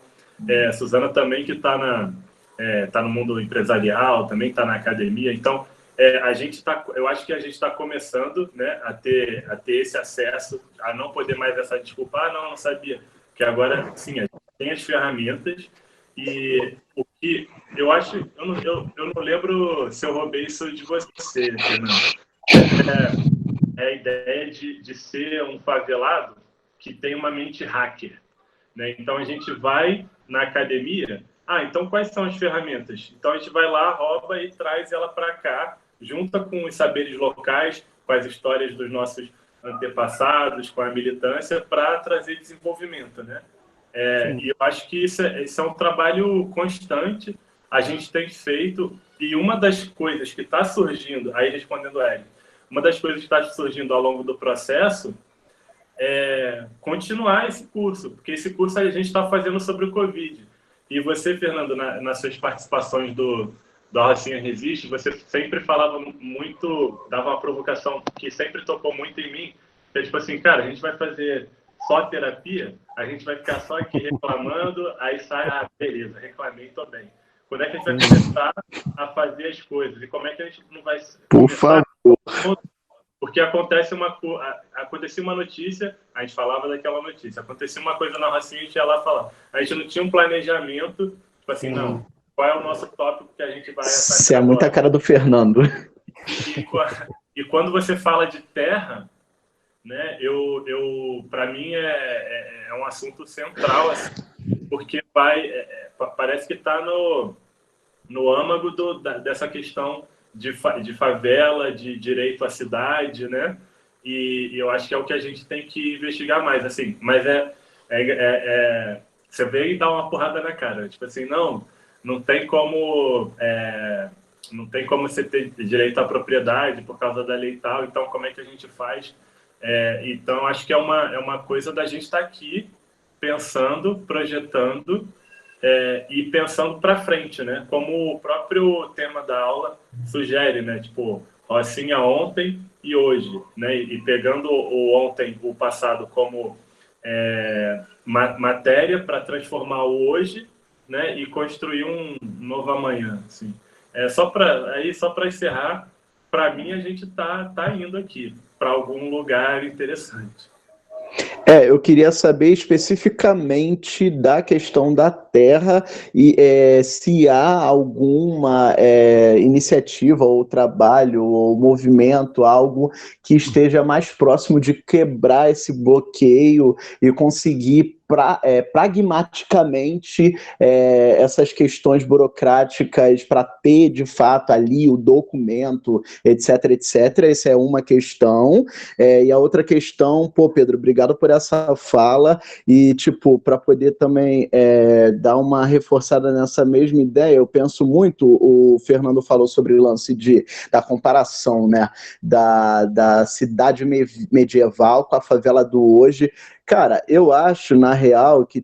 A Suzana também que está no mundo empresarial, também está na academia. Então, eu acho que a gente está começando, né, a ter esse acesso, a não poder mais essa desculpa, não sabia. Porque agora, sim, a gente tem as ferramentas e o E eu acho, eu não lembro se eu roubei isso de você, Fernando. É a ideia de ser um favelado que tem uma mente hacker, né? Então a gente vai na academia, então quais são as ferramentas? Então a gente vai lá, rouba e traz ela para cá, junta com os saberes locais, com as histórias dos nossos antepassados, com a militância, para trazer desenvolvimento, né? E eu acho que isso é um trabalho constante, a gente tem feito, e uma das coisas que está surgindo, aí respondendo a ele, uma das coisas que está surgindo ao longo do processo é continuar esse curso, porque esse curso a gente está fazendo sobre o Covid. E você, Fernando, nas suas participações do Rocinha Resiste, você sempre falava muito, dava uma provocação que sempre tocou muito em mim, que é tipo assim, cara, a gente vai fazer só terapia, a gente vai ficar só aqui reclamando, aí sai, beleza, reclamei, tô bem. Quando é que a gente vai começar a fazer as coisas? E como é que a gente não vai... Por favor. Porque acontecia uma notícia, a gente falava daquela notícia. Acontecia uma coisa na Rocinha, a gente ia lá falar. A gente não tinha um planejamento, tipo assim, não, qual é o nosso tópico que a gente vai... Isso é muita cara do Fernando. E quando você fala de terra, né, para mim é um assunto central, assim, porque parece que está no âmago dessa questão de favela, de direito à cidade, né? E eu acho que é o que a gente tem que investigar mais, assim. Mas você veio e dá uma porrada na cara, tipo assim, não tem como você ter direito à propriedade por causa da lei e tal. Então como é que a gente faz? Então acho que é uma coisa da gente estar aqui pensando, projetando. E pensando para frente, né? Como o próprio tema da aula sugere, né? Tipo, Rocinha ontem e hoje, né? E pegando o passado como matéria para transformar o hoje, né? E construir um novo amanhã, assim. Só para encerrar, para mim a gente tá indo aqui para algum lugar interessante. Eu queria saber especificamente da questão da terra e se há alguma iniciativa ou trabalho ou movimento, algo que esteja mais próximo de quebrar esse bloqueio e conseguir pragmaticamente essas questões burocráticas para ter, de fato, ali o documento, etc, etc. Essa é uma questão. E a outra questão, Pedro, obrigado por essa fala e, para poder também dar uma reforçada nessa mesma ideia, eu penso muito, o Fernando falou sobre o lance da comparação, né, da cidade medieval com a favela do hoje. Cara, eu acho, na real, que,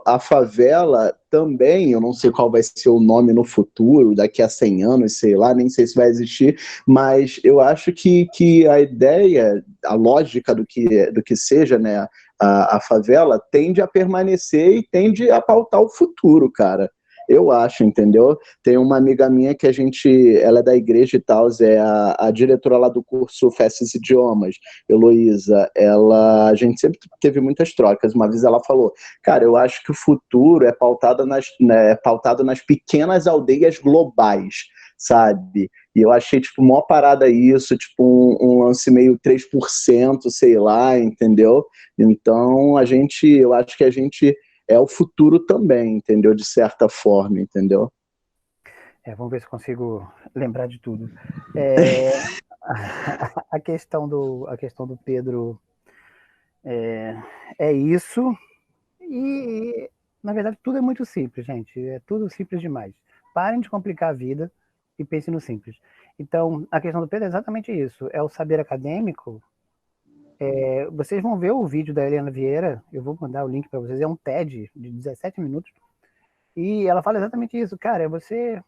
a favela também, eu não sei qual vai ser o nome no futuro, daqui a 100 anos, sei lá, nem sei se vai existir, mas eu acho que a ideia, a lógica do que seja, né, a favela, tende a permanecer e tende a pautar o futuro, cara. Eu acho, entendeu? Tem uma amiga minha que ela é da igreja e tal, é a diretora lá do curso Festas e Idiomas, Heloísa. A gente sempre teve muitas trocas. Uma vez ela falou, cara, eu acho que o futuro é pautado nas pequenas aldeias globais, sabe? E eu achei, mó parada isso, um lance meio 3%, sei lá, entendeu? Então, eu acho que a gente é o futuro também, entendeu? De certa forma, entendeu? Vamos ver se consigo lembrar de tudo. A questão do Pedro é isso. E, na verdade, tudo é muito simples, gente. É tudo simples demais. Parem de complicar a vida e pensem no simples. Então, a questão do Pedro é exatamente isso. É o saber acadêmico. Vocês vão ver o vídeo da Helena Vieira, eu vou mandar o link para vocês, é um TED de 17 minutos, e ela fala exatamente isso, cara, é você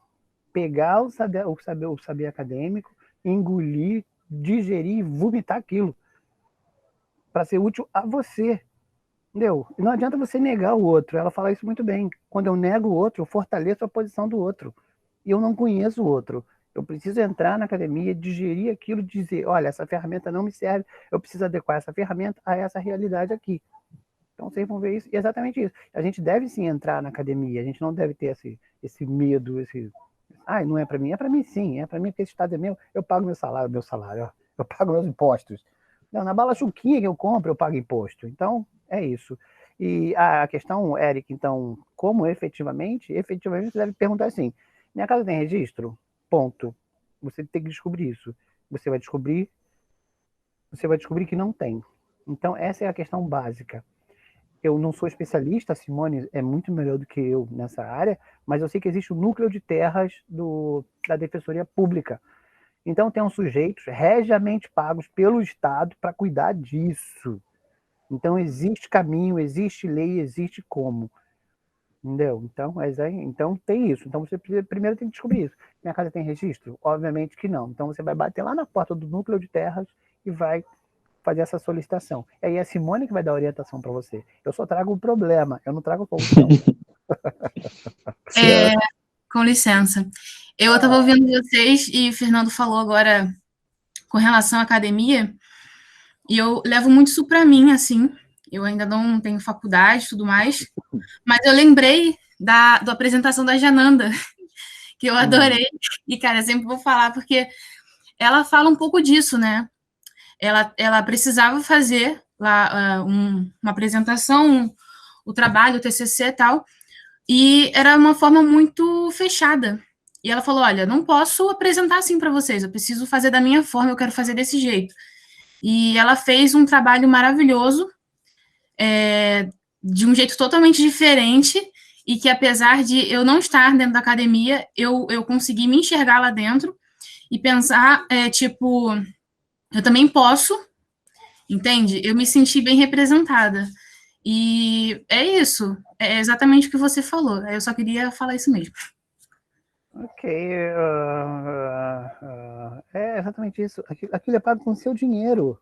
pegar o saber acadêmico, engolir, digerir e vomitar aquilo, para ser útil a você, entendeu? E não adianta você negar o outro, ela fala isso muito bem, quando eu nego o outro, eu fortaleço a posição do outro, e eu não conheço o outro. Eu preciso entrar na academia, digerir aquilo, dizer, olha, essa ferramenta não me serve, eu preciso adequar essa ferramenta a essa realidade aqui. Então vocês vão ver isso, e é exatamente isso. A gente deve sim entrar na academia, a gente não deve ter esse medo, não é para mim. É para mim sim, é para mim porque esse estado é meu, eu pago meu salário, ó, eu pago meus impostos. Não, na bala chuquinha que eu compro, eu pago imposto. Então, é isso. E a questão, Eric, então, como efetivamente você deve perguntar assim, minha casa tem registro? Ponto. Você tem que descobrir isso. Você vai descobrir que não tem. Então, essa é a questão básica. Eu não sou especialista, a Simone é muito melhor do que eu nessa área, mas eu sei que existe o núcleo de terras da Defensoria Pública. Então, tem sujeitos regiamente pagos pelo Estado para cuidar disso. Então, existe caminho, existe lei, existe como. Entendeu? Então, tem isso. Então, você primeiro tem que descobrir isso. Minha casa tem registro? Obviamente que não. Então, você vai bater lá na porta do núcleo de terras e vai fazer essa solicitação. E aí é a Simone que vai dar orientação para você. Eu só trago o problema, eu não trago a solução. Com licença. Eu estava ouvindo vocês e o Fernando falou agora com relação à academia, e eu levo muito isso para mim, assim. Eu ainda não tenho faculdade e tudo mais, mas eu lembrei da apresentação da Jananda, que eu adorei, e, cara, eu sempre vou falar, porque ela fala um pouco disso, né? Ela precisava fazer lá uma apresentação, o trabalho, o TCC e tal, e era uma forma muito fechada. E ela falou, olha, não posso apresentar assim para vocês, eu preciso fazer da minha forma, eu quero fazer desse jeito. E ela fez um trabalho maravilhoso, de um jeito totalmente diferente, e que apesar de eu não estar dentro da academia, eu consegui me enxergar lá dentro e pensar, eu também posso, entende? Eu me senti bem representada. E é isso, é exatamente o que você falou. Eu só queria falar isso mesmo. Ok. É exatamente isso. Aquilo é pago com seu dinheiro.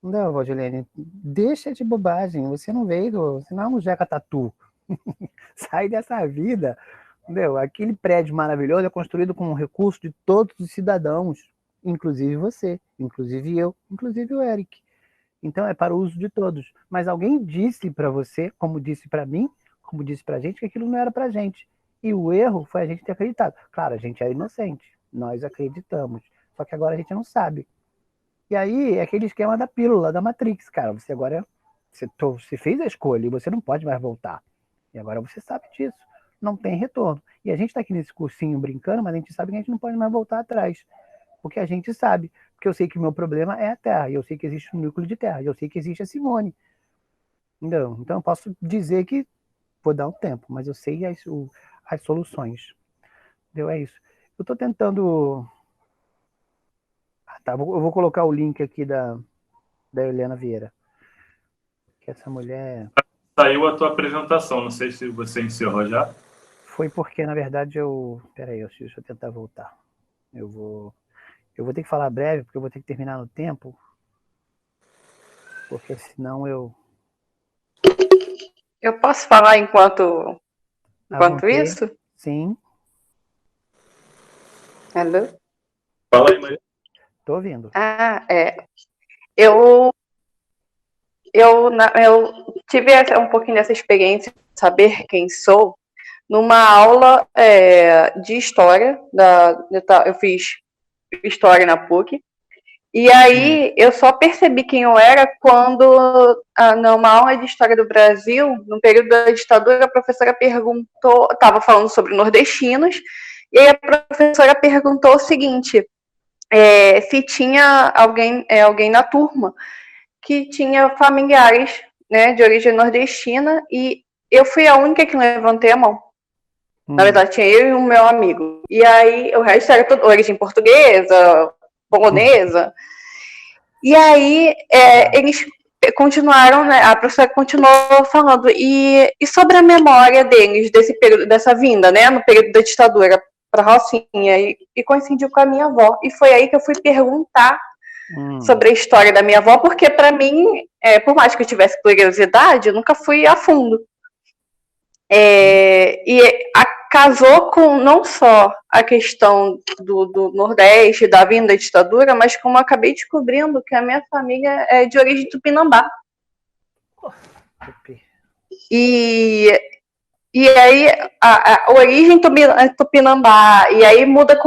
Não, Valdilene, deixa de bobagem. Você não veio, você não é um Jeca Tatu. Sai dessa vida. Entendeu? Aquele prédio maravilhoso é construído com o recurso de todos os cidadãos, inclusive você, inclusive eu, inclusive o Eric. Então é para o uso de todos. Mas alguém disse para você, como disse para mim, como disse para a gente, que aquilo não era para a gente. E o erro foi a gente ter acreditado. Claro, a gente era inocente, nós acreditamos. Só que agora a gente não sabe. E aí é aquele esquema da pílula, da Matrix, cara. Você agora você fez a escolha e você não pode mais voltar. E agora você sabe disso. Não tem retorno. E a gente está aqui nesse cursinho brincando, mas a gente sabe que a gente não pode mais voltar atrás. Porque a gente sabe. Porque eu sei que o meu problema é a Terra. E eu sei que existe um núcleo de Terra. E eu sei que existe a Simone. Entendeu? Então eu posso dizer que vou dar um tempo, mas eu sei as soluções. Entendeu? É isso. Eu estou tentando... Tá, eu vou colocar o link aqui da Helena Vieira. Que essa mulher... Saiu a tua apresentação, não sei se você encerrou já. Foi porque, na verdade, Peraí, deixa eu tentar voltar. Eu vou ter que falar breve, porque eu vou ter que terminar no tempo. Porque senão eu... Eu posso falar enquanto isso? Sim. Alô? Fala aí, Maria. Tô ouvindo. Eu tive um pouquinho dessa experiência de saber quem sou numa aula de história. Eu fiz história na PUC. E aí eu só percebi quem eu era quando, numa aula de história do Brasil, no período da ditadura, a professora estava falando sobre nordestinos, e aí a professora perguntou o seguinte, se tinha alguém na turma que tinha familiares, né, de origem nordestina, e eu fui a única que levantei a mão. Na verdade, tinha eu e um meu amigo. E aí o resto era tudo origem portuguesa, polonesa. E aí eles continuaram, né, a professora continuou falando, e sobre a memória deles, desse período, dessa vinda, né, no período da ditadura para Rocinha, e coincidiu com a minha avó. E foi aí que eu fui perguntar sobre a história da minha avó, porque para mim, por mais que eu tivesse curiosidade, eu nunca fui a fundo. Casou com não só a questão do Nordeste, da vinda da ditadura, mas como eu acabei descobrindo que a minha família é de origem tupinambá. E aí a origem tupinambá, e aí muda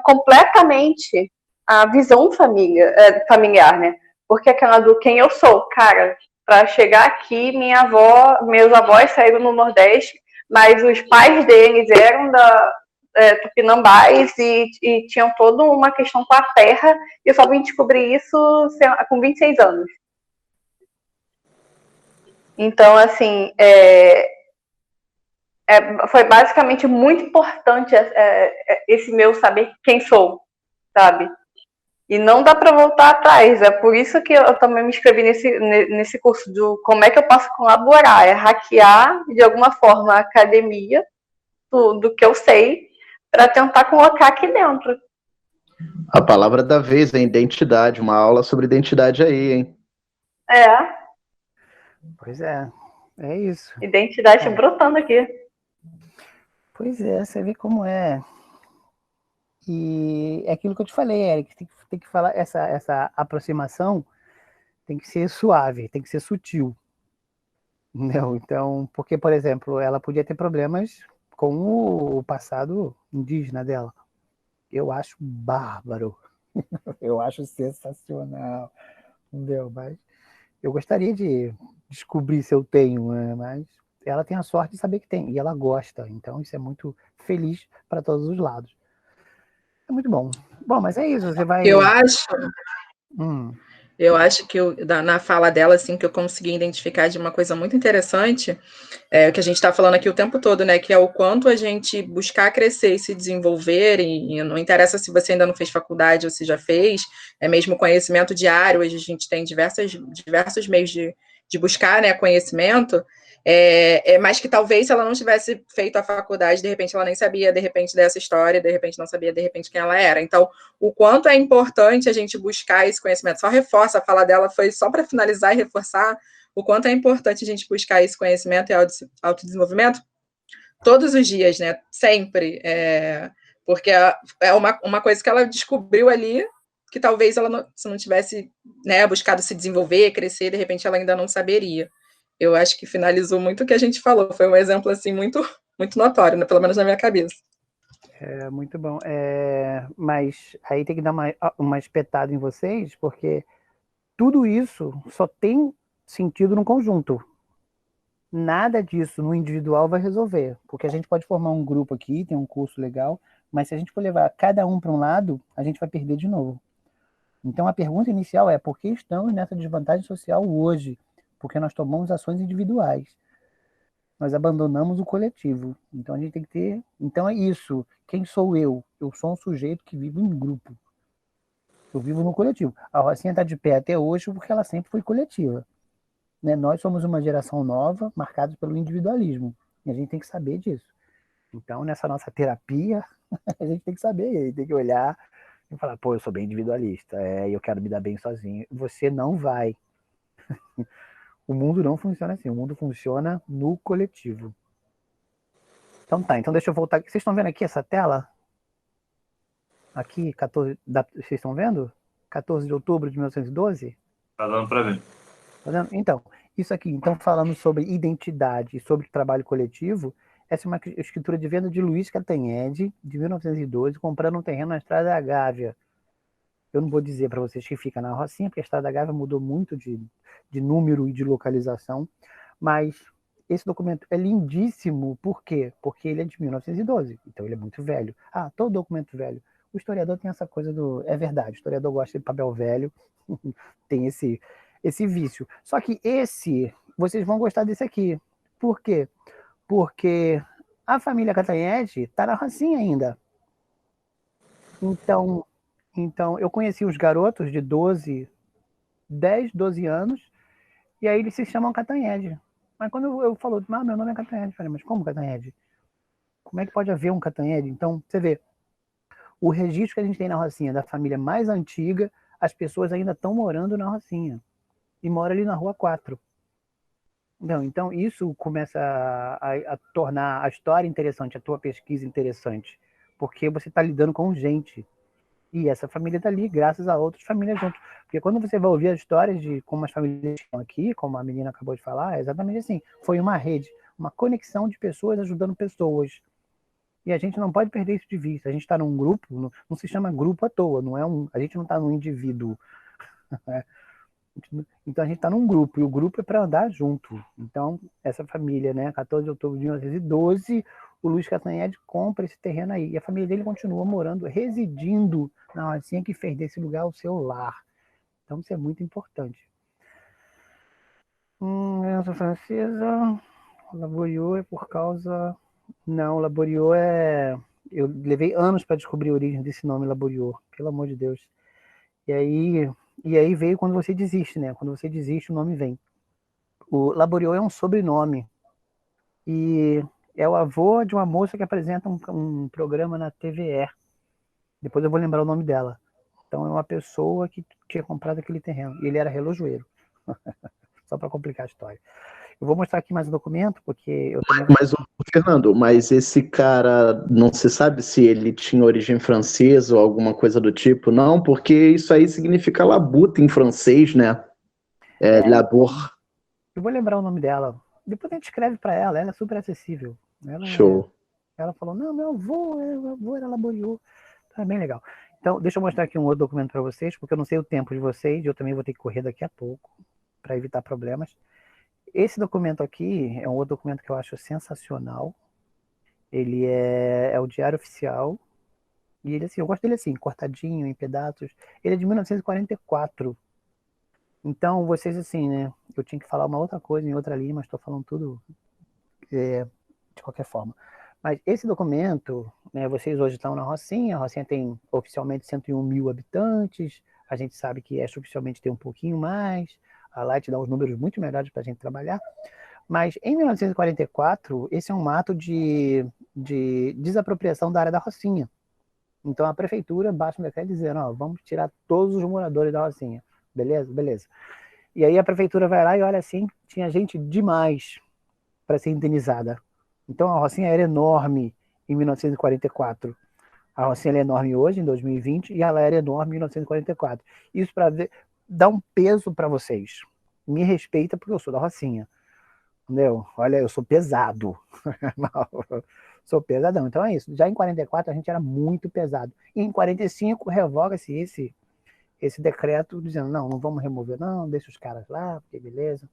completamente a visão familiar, né? Porque aquela do quem eu sou, cara, para chegar aqui, meus avós saíram no Nordeste, mas os pais deles eram tupinambás e tinham toda uma questão com a terra, e eu só vim descobrir isso com 26 anos. Então, assim, foi basicamente muito importante esse meu saber quem sou, sabe? E não dá para voltar atrás. É por isso que eu também me inscrevi nesse curso de como é que eu posso colaborar. É hackear, de alguma forma, a academia do que eu sei para tentar colocar aqui dentro. A palavra da vez é identidade. Uma aula sobre identidade aí, hein? Pois é isso. Identidade brotando aqui. Pois é, você vê como é. E é aquilo que eu te falei, Eric, tem que falar, essa aproximação tem que ser suave, tem que ser sutil. Não, então, porque, por exemplo, ela podia ter problemas com o passado indígena dela. Eu acho bárbaro. Eu acho sensacional. Entendeu? Mas eu gostaria de descobrir se eu tenho, né? Mas ela tem a sorte de saber que tem, e ela gosta. Então, isso é muito feliz para todos os lados. É muito bom. Bom, mas é isso, você vai... Eu acho que na fala dela, assim, que eu consegui identificar de uma coisa muito interessante, o que a gente está falando aqui o tempo todo, né, que é o quanto a gente buscar crescer e se desenvolver, e não interessa se você ainda não fez faculdade ou se já fez, é mesmo conhecimento diário, hoje a gente tem diversos meios de buscar, né, conhecimento, mas que talvez se ela não tivesse feito a faculdade, de repente ela nem sabia, de repente, dessa história, de repente não sabia, de repente, quem ela era. Então, o quanto é importante a gente buscar esse conhecimento. Só reforça, a fala dela foi só para finalizar e reforçar o quanto é importante a gente buscar esse conhecimento e autodesenvolvimento todos os dias, né? Sempre. Porque é uma coisa que ela descobriu ali, que talvez ela se não tivesse, né, buscado se desenvolver, crescer, de repente ela ainda não saberia. Eu acho que finalizou muito o que a gente falou. Foi um exemplo, assim, muito, muito notório, né? Pelo menos na minha cabeça. É muito bom. Mas aí tem que dar uma espetada em vocês, porque tudo isso só tem sentido no conjunto. Nada disso no individual vai resolver, porque a gente pode formar um grupo aqui, tem um curso legal, mas se a gente for levar cada um para um lado, a gente vai perder de novo. Então a pergunta inicial é: por que estamos nessa desvantagem social hoje? Porque nós tomamos ações individuais. Nós abandonamos o coletivo. Então a gente tem que ter... Então é isso. Quem sou eu? Eu sou um sujeito que vive em grupo. Eu vivo no coletivo. A Rocinha está de pé até hoje porque ela sempre foi coletiva. Né? Nós somos uma geração nova, marcada pelo individualismo. E a gente tem que saber disso. Então, nessa nossa terapia, a gente tem que saber, tem que olhar e falar: pô, eu sou bem individualista, eu quero me dar bem sozinho. Você não vai. O mundo não funciona assim, o mundo funciona no coletivo. Então tá, então deixa eu voltar aqui. Vocês estão vendo aqui essa tela? Aqui, 14, vocês estão vendo? 14 de outubro de 1912? Tá dando para ver. Tá vendo? Então, isso aqui, então falando sobre identidade e sobre trabalho coletivo, essa é uma escritura de venda de Luiz Catanhede, de 1912, comprando um terreno na Estrada da Gávea. Eu não vou dizer para vocês que fica na Rocinha, porque a Estrada da Gávea mudou muito de número e de localização, mas esse documento é lindíssimo. Por quê? Porque ele é de 1912, então ele é muito velho. Todo documento velho. O historiador tem essa coisa do... É verdade, o historiador gosta de papel velho, tem esse vício. Só que vocês vão gostar desse aqui. Por quê? Porque a família Catanhede está na Rocinha ainda. Então, eu conheci os garotos de 10, 12 anos, e aí eles se chamam Catanhede. Mas quando eu falo, meu nome é Catanhede, eu falei: mas como Catanhede? Como é que pode haver um Catanhede? Então, você vê, o registro que a gente tem na Rocinha, da família mais antiga, as pessoas ainda estão morando na Rocinha. E moram ali na Rua 4. Então isso começa a tornar a história interessante, a tua pesquisa interessante. Porque você está lidando com gente. E essa família está ali graças a outras famílias juntos. Porque quando você vai ouvir as histórias de como as famílias estão aqui, como a menina acabou de falar, é exatamente assim. Foi uma rede, uma conexão de pessoas ajudando pessoas. E a gente não pode perder isso de vista. A gente está num grupo, não se chama grupo à toa, não é a gente não está num indivíduo. Né? Então a gente está num grupo, e o grupo é para andar junto. Então, essa família, né, 14 de outubro de 1912, o Luiz Castanhede compra esse terreno aí. E a família dele continua morando, residindo na Rocinha, que fez desse lugar o seu lar. Então isso é muito importante. Aliança Francesa, Laboriot é por causa... Não, Laboriot é... Eu levei anos para descobrir a origem desse nome, Laboriot, pelo amor de Deus. E aí veio quando você desiste, né? Quando você desiste, o nome vem. O Laboriot é um sobrenome. E é o avô de uma moça que apresenta um programa na TVE. Depois eu vou lembrar o nome dela. Então é uma pessoa que tinha comprado aquele terreno. E ele era relojoeiro. Só para complicar a história. Eu vou mostrar aqui mais um documento, porque eu também... Mas, Fernando, mas esse cara, não se sabe se ele tinha origem francesa ou alguma coisa do tipo, não? Porque isso aí significa labuta em francês, né? Labor. Eu vou lembrar o nome dela. Depois a gente escreve para ela é super acessível. Show. Ela falou, não, meu avô era Laboriot. Tá bem legal. Então, deixa eu mostrar aqui um outro documento para vocês, porque eu não sei o tempo de vocês, e eu também vou ter que correr daqui a pouco, para evitar problemas. Esse documento aqui é um outro documento que eu acho sensacional. Ele é o Diário Oficial. E ele, assim, eu gosto dele assim, cortadinho, em pedaços. Ele é de 1944. Então, vocês, assim, né? Eu tinha que falar uma outra coisa em outra linha, mas estou falando tudo de qualquer forma. Mas esse documento, né, vocês hoje estão na Rocinha. A Rocinha tem oficialmente 101 mil habitantes. A gente sabe que extraoficialmente tem um pouquinho mais. A Light dá uns números muito melhores para a gente trabalhar. Mas em 1944, esse é um ato de desapropriação da área da Rocinha. Então a prefeitura baixa um decreto dizendo, ó, vamos tirar todos os moradores da Rocinha. Beleza? Beleza. E aí a prefeitura vai lá e olha assim, tinha gente demais para ser indenizada. Então a Rocinha era enorme em 1944. A Rocinha é enorme hoje, em 2020, e ela era enorme em 1944. Isso para dar um peso para vocês. Me respeita porque eu sou da Rocinha. Entendeu? Olha, eu sou pesado. Sou pesadão. Então é isso. Já em 44 a gente era muito pesado. E em 45 revoga-se esse decreto dizendo, não vamos remover, não, deixa os caras lá, porque beleza.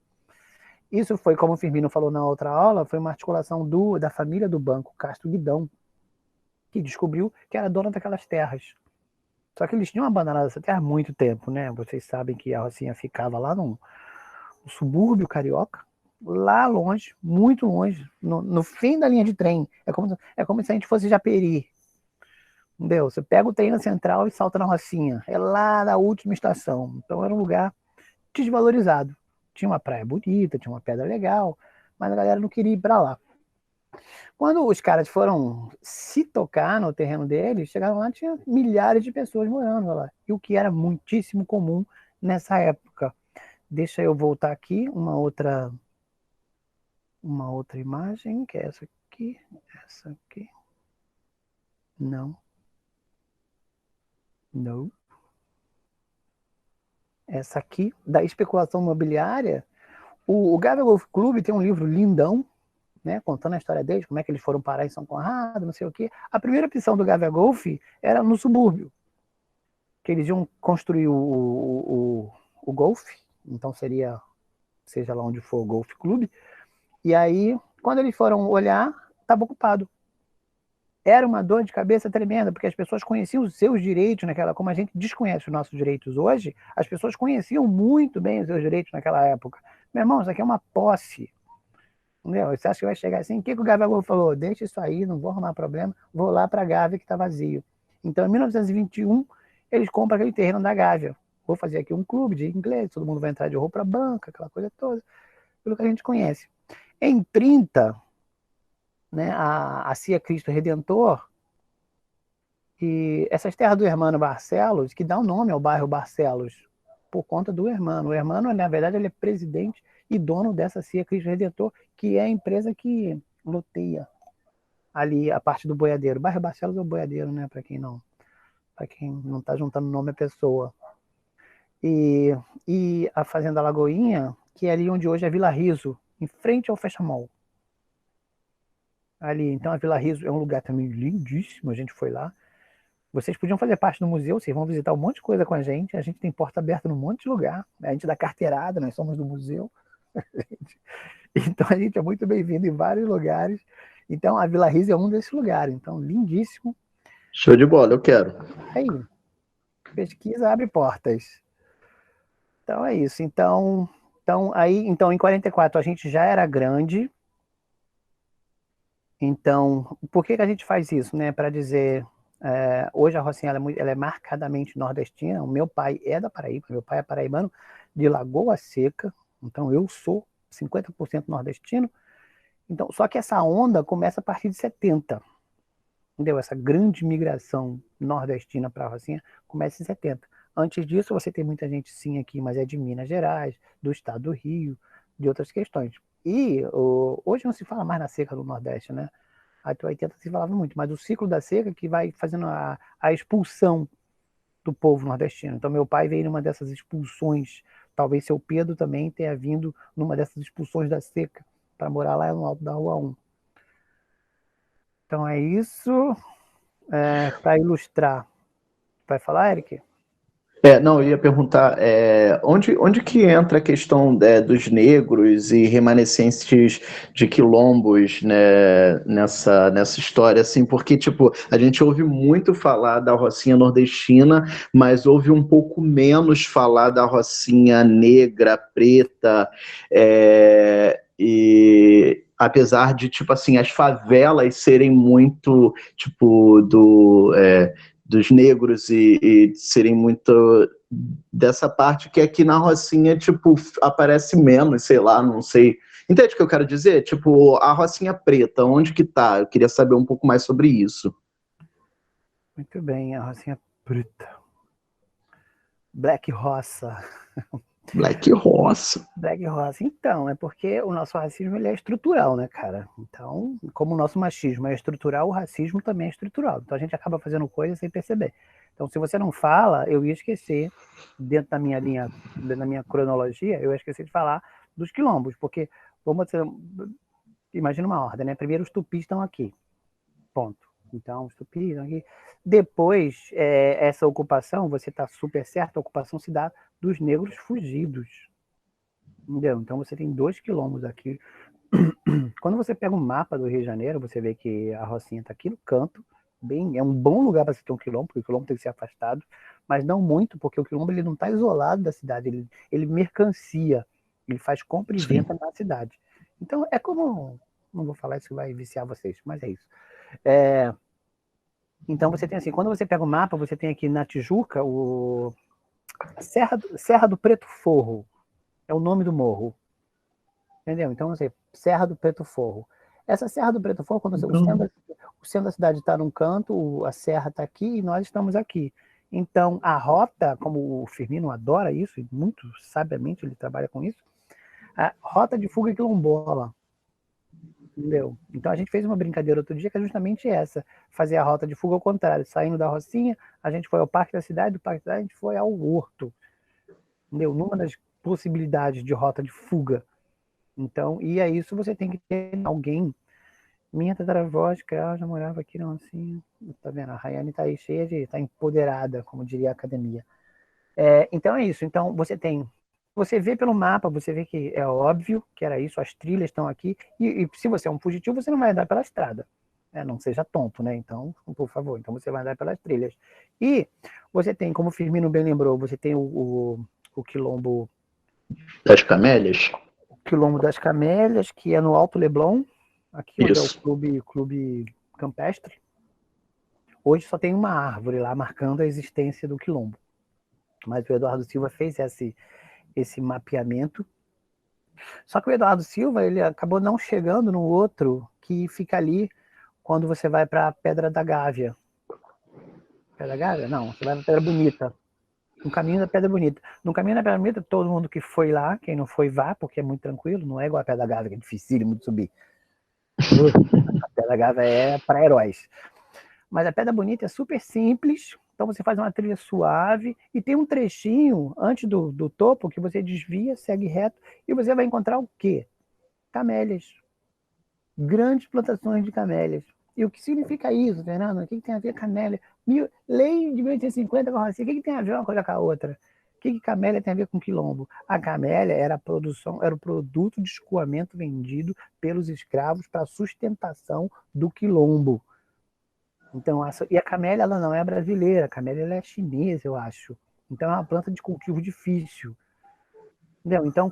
Isso foi, como o Firmino falou na outra aula, foi uma articulação da família do banco Castro Guidão, que descobriu que era dona daquelas terras. Só que eles tinham abandonado essa terra há muito tempo, né? Vocês sabem que a Rocinha ficava lá no subúrbio carioca, lá longe, muito longe, no fim da linha de trem. É como se a gente fosse Japeri. Entendeu? Você pega o trem na central e salta na Rocinha. É lá na última estação. Então era um lugar desvalorizado. Tinha uma praia bonita, tinha uma pedra legal, mas a galera não queria ir para lá. Quando os caras foram se tocar no terreno deles, chegaram lá, tinha milhares de pessoas morando lá. E o que era muitíssimo comum nessa época. Deixa eu voltar aqui, uma outra imagem, que é essa aqui. Não. Essa aqui, da especulação imobiliária. O Gávea Golf Club tem um livro lindão, né, contando a história deles, como é que eles foram parar em São Conrado, não sei o quê. A primeira opção do Gávea Golf era no subúrbio, que eles iam construir o golf, então seria, seja lá onde for o Golf Club, e aí, quando eles foram olhar, estava ocupado. Era uma dor de cabeça tremenda, porque as pessoas conheciam os seus direitos naquela, como a gente desconhece os nossos direitos hoje, as pessoas conheciam muito bem os seus direitos naquela época. Meu irmão, isso aqui é uma posse. Entendeu? Você acha que vai chegar assim? O que o Gávea Golf falou? Deixa isso aí, não vou arrumar problema, vou lá para a Gávea que está vazio. Então, em 1921, eles compram aquele terreno da Gávea. Vou fazer aqui um clube de inglês, todo mundo vai entrar de roupa branca, aquela coisa toda, pelo que a gente conhece. Em 30, né, a CIA Cristo Redentor, e essas terras do Hermano Barcelos, que dá o nome ao bairro Barcelos, por conta do Hermano. O Hermano, na verdade, ele é presidente e dono dessa CIA Cristo Redentor, que é a empresa que loteia ali a parte do boiadeiro. O bairro Barcelos é o boiadeiro, né, para quem não para quem não está juntando nome à pessoa. E a Fazenda Lagoinha, que é ali onde hoje é Vila Riso, em frente ao Fecha Mall. Ali, então a Vila Riso é um lugar também lindíssimo, a gente foi lá. Vocês podiam fazer parte do museu, vocês vão visitar um monte de coisa com a gente tem porta aberta num monte de lugar, a gente dá carteirada, nós somos do museu. Então a gente é muito bem-vindo em vários lugares. Então a Vila Riso é um desses lugares, então lindíssimo. Show de bola, eu quero. Aí, pesquisa abre portas. Então é isso. Então em 44 a gente já era grande. Então, por que a gente faz isso, né? Para dizer, hoje a Rocinha ela é marcadamente nordestina. O meu pai é da Paraíba, meu pai é paraibano de Lagoa Seca. Então eu sou 50% nordestino. Então, só que essa onda começa a partir de 70. Entendeu? Essa grande migração nordestina para a Rocinha começa em 70. Antes disso, você tem muita gente sim aqui, mas é de Minas Gerais, do estado do Rio, de outras questões. E hoje não se fala mais na seca do Nordeste, né? Até 80 se falava muito, mas o ciclo da seca que vai fazendo a expulsão do povo nordestino. Então, meu pai veio numa dessas expulsões, talvez seu Pedro também tenha vindo numa dessas expulsões da seca, para morar lá no alto da Rua 1. Então, é isso. Para ilustrar. Vai falar, Eric? Não, eu ia perguntar, onde que entra a questão dos negros e remanescentes de quilombos, né, nessa história, assim, porque, tipo, a gente ouve muito falar da Rocinha nordestina, mas ouve um pouco menos falar da Rocinha negra, preta, e apesar de, tipo assim, as favelas serem muito, tipo, dos negros e serem muito dessa parte que aqui na Rocinha, tipo, aparece menos, sei lá, não sei. Entende o que eu quero dizer? Tipo, a Rocinha preta, onde que tá? Eu queria saber um pouco mais sobre isso. Muito bem, a Rocinha preta. Black Roça. Black Roça. Black Roça. Então, é porque o nosso racismo ele é estrutural, né, cara? Então, como o nosso machismo é estrutural, o racismo também é estrutural. Então a gente acaba fazendo coisas sem perceber. Então, se você não fala, eu ia esquecer, dentro da minha cronologia, eu ia esquecer de falar dos quilombos, porque, imagina uma ordem, né? Primeiro os tupis estão aqui, ponto. Então, os tupis estão aqui. Depois, essa ocupação, você está super certo, a ocupação se dá dos negros fugidos. Entendeu? Então, você tem 2 quilombos aqui. Quando você pega um mapa do Rio de Janeiro, você vê que a Rocinha está aqui no canto, é um bom lugar para se ter um quilombo, porque o quilombo tem que ser afastado, mas não muito, porque o quilombo ele não está isolado da cidade, ele mercancia, ele faz compra e venda na cidade. Então, é como... Não vou falar isso que vai viciar vocês, mas é isso. Então, você tem assim, quando você pega o mapa, você tem aqui na Tijuca a Serra do Preto Forro, é o nome do morro. Entendeu? Então, assim, Serra do Preto Forro. Essa Serra do Preto Forro, quando o centro da cidade está num canto, a serra está aqui e nós estamos aqui. Então, a rota, como o Firmino adora isso, e muito sabiamente ele trabalha com isso, a rota de fuga quilombola. Entendeu? Então, a gente fez uma brincadeira outro dia que é justamente essa, fazer a rota de fuga ao contrário. Saindo da Rocinha, a gente foi ao Parque da Cidade, do Parque da Cidade a gente foi ao Horto. Entendeu? Numa das possibilidades de rota de fuga. Então, e é isso, você tem que ter alguém. Minha tataravó, que ela já morava aqui, não, assim, tá vendo? A Rayane tá aí cheia tá empoderada, como diria a academia. Então é isso. Então você vê pelo mapa, você vê que é óbvio que era isso, as trilhas estão aqui, e se você é um fugitivo, você não vai andar pela estrada. Não seja tonto, né? Então, por favor, então você vai andar pelas trilhas. E você tem, como o Firmino bem lembrou, você tem o quilombo das Camélias. O quilombo das Camélias, que é no Alto Leblon, aqui onde é o clube campestre. Hoje só tem uma árvore lá marcando a existência do quilombo. Mas o Eduardo Silva fez esse mapeamento. Só que o Eduardo Silva ele acabou não chegando no outro que fica ali quando você vai para a Pedra da Gávea. Pedra da Gávea? Não, você vai para Pedra Bonita. No caminho da Pedra Bonita. No caminho da Pedra Bonita, todo mundo que foi lá, quem não foi, vá, porque é muito tranquilo, não é igual a Pedra da Gávea, que é dificílimo de subir. A Pedra da Gávea é para heróis. Mas a Pedra Bonita é super simples, Então você faz uma trilha suave e tem um trechinho antes do topo que você desvia, segue reto e você vai encontrar o quê? Camélias. Grandes plantações de camélias. E o que significa isso, Fernando? O que tem a ver camélia? Lei de 1850 com a Rocinha, o que tem a ver uma coisa com a outra? O que camélia tem a ver com quilombo? A camélia era o produto de escoamento vendido pelos escravos para a sustentação do quilombo. Então, e a camélia ela não é brasileira, a camélia ela é chinesa, eu acho. Então é uma planta de cultivo difícil. Entendeu? Então,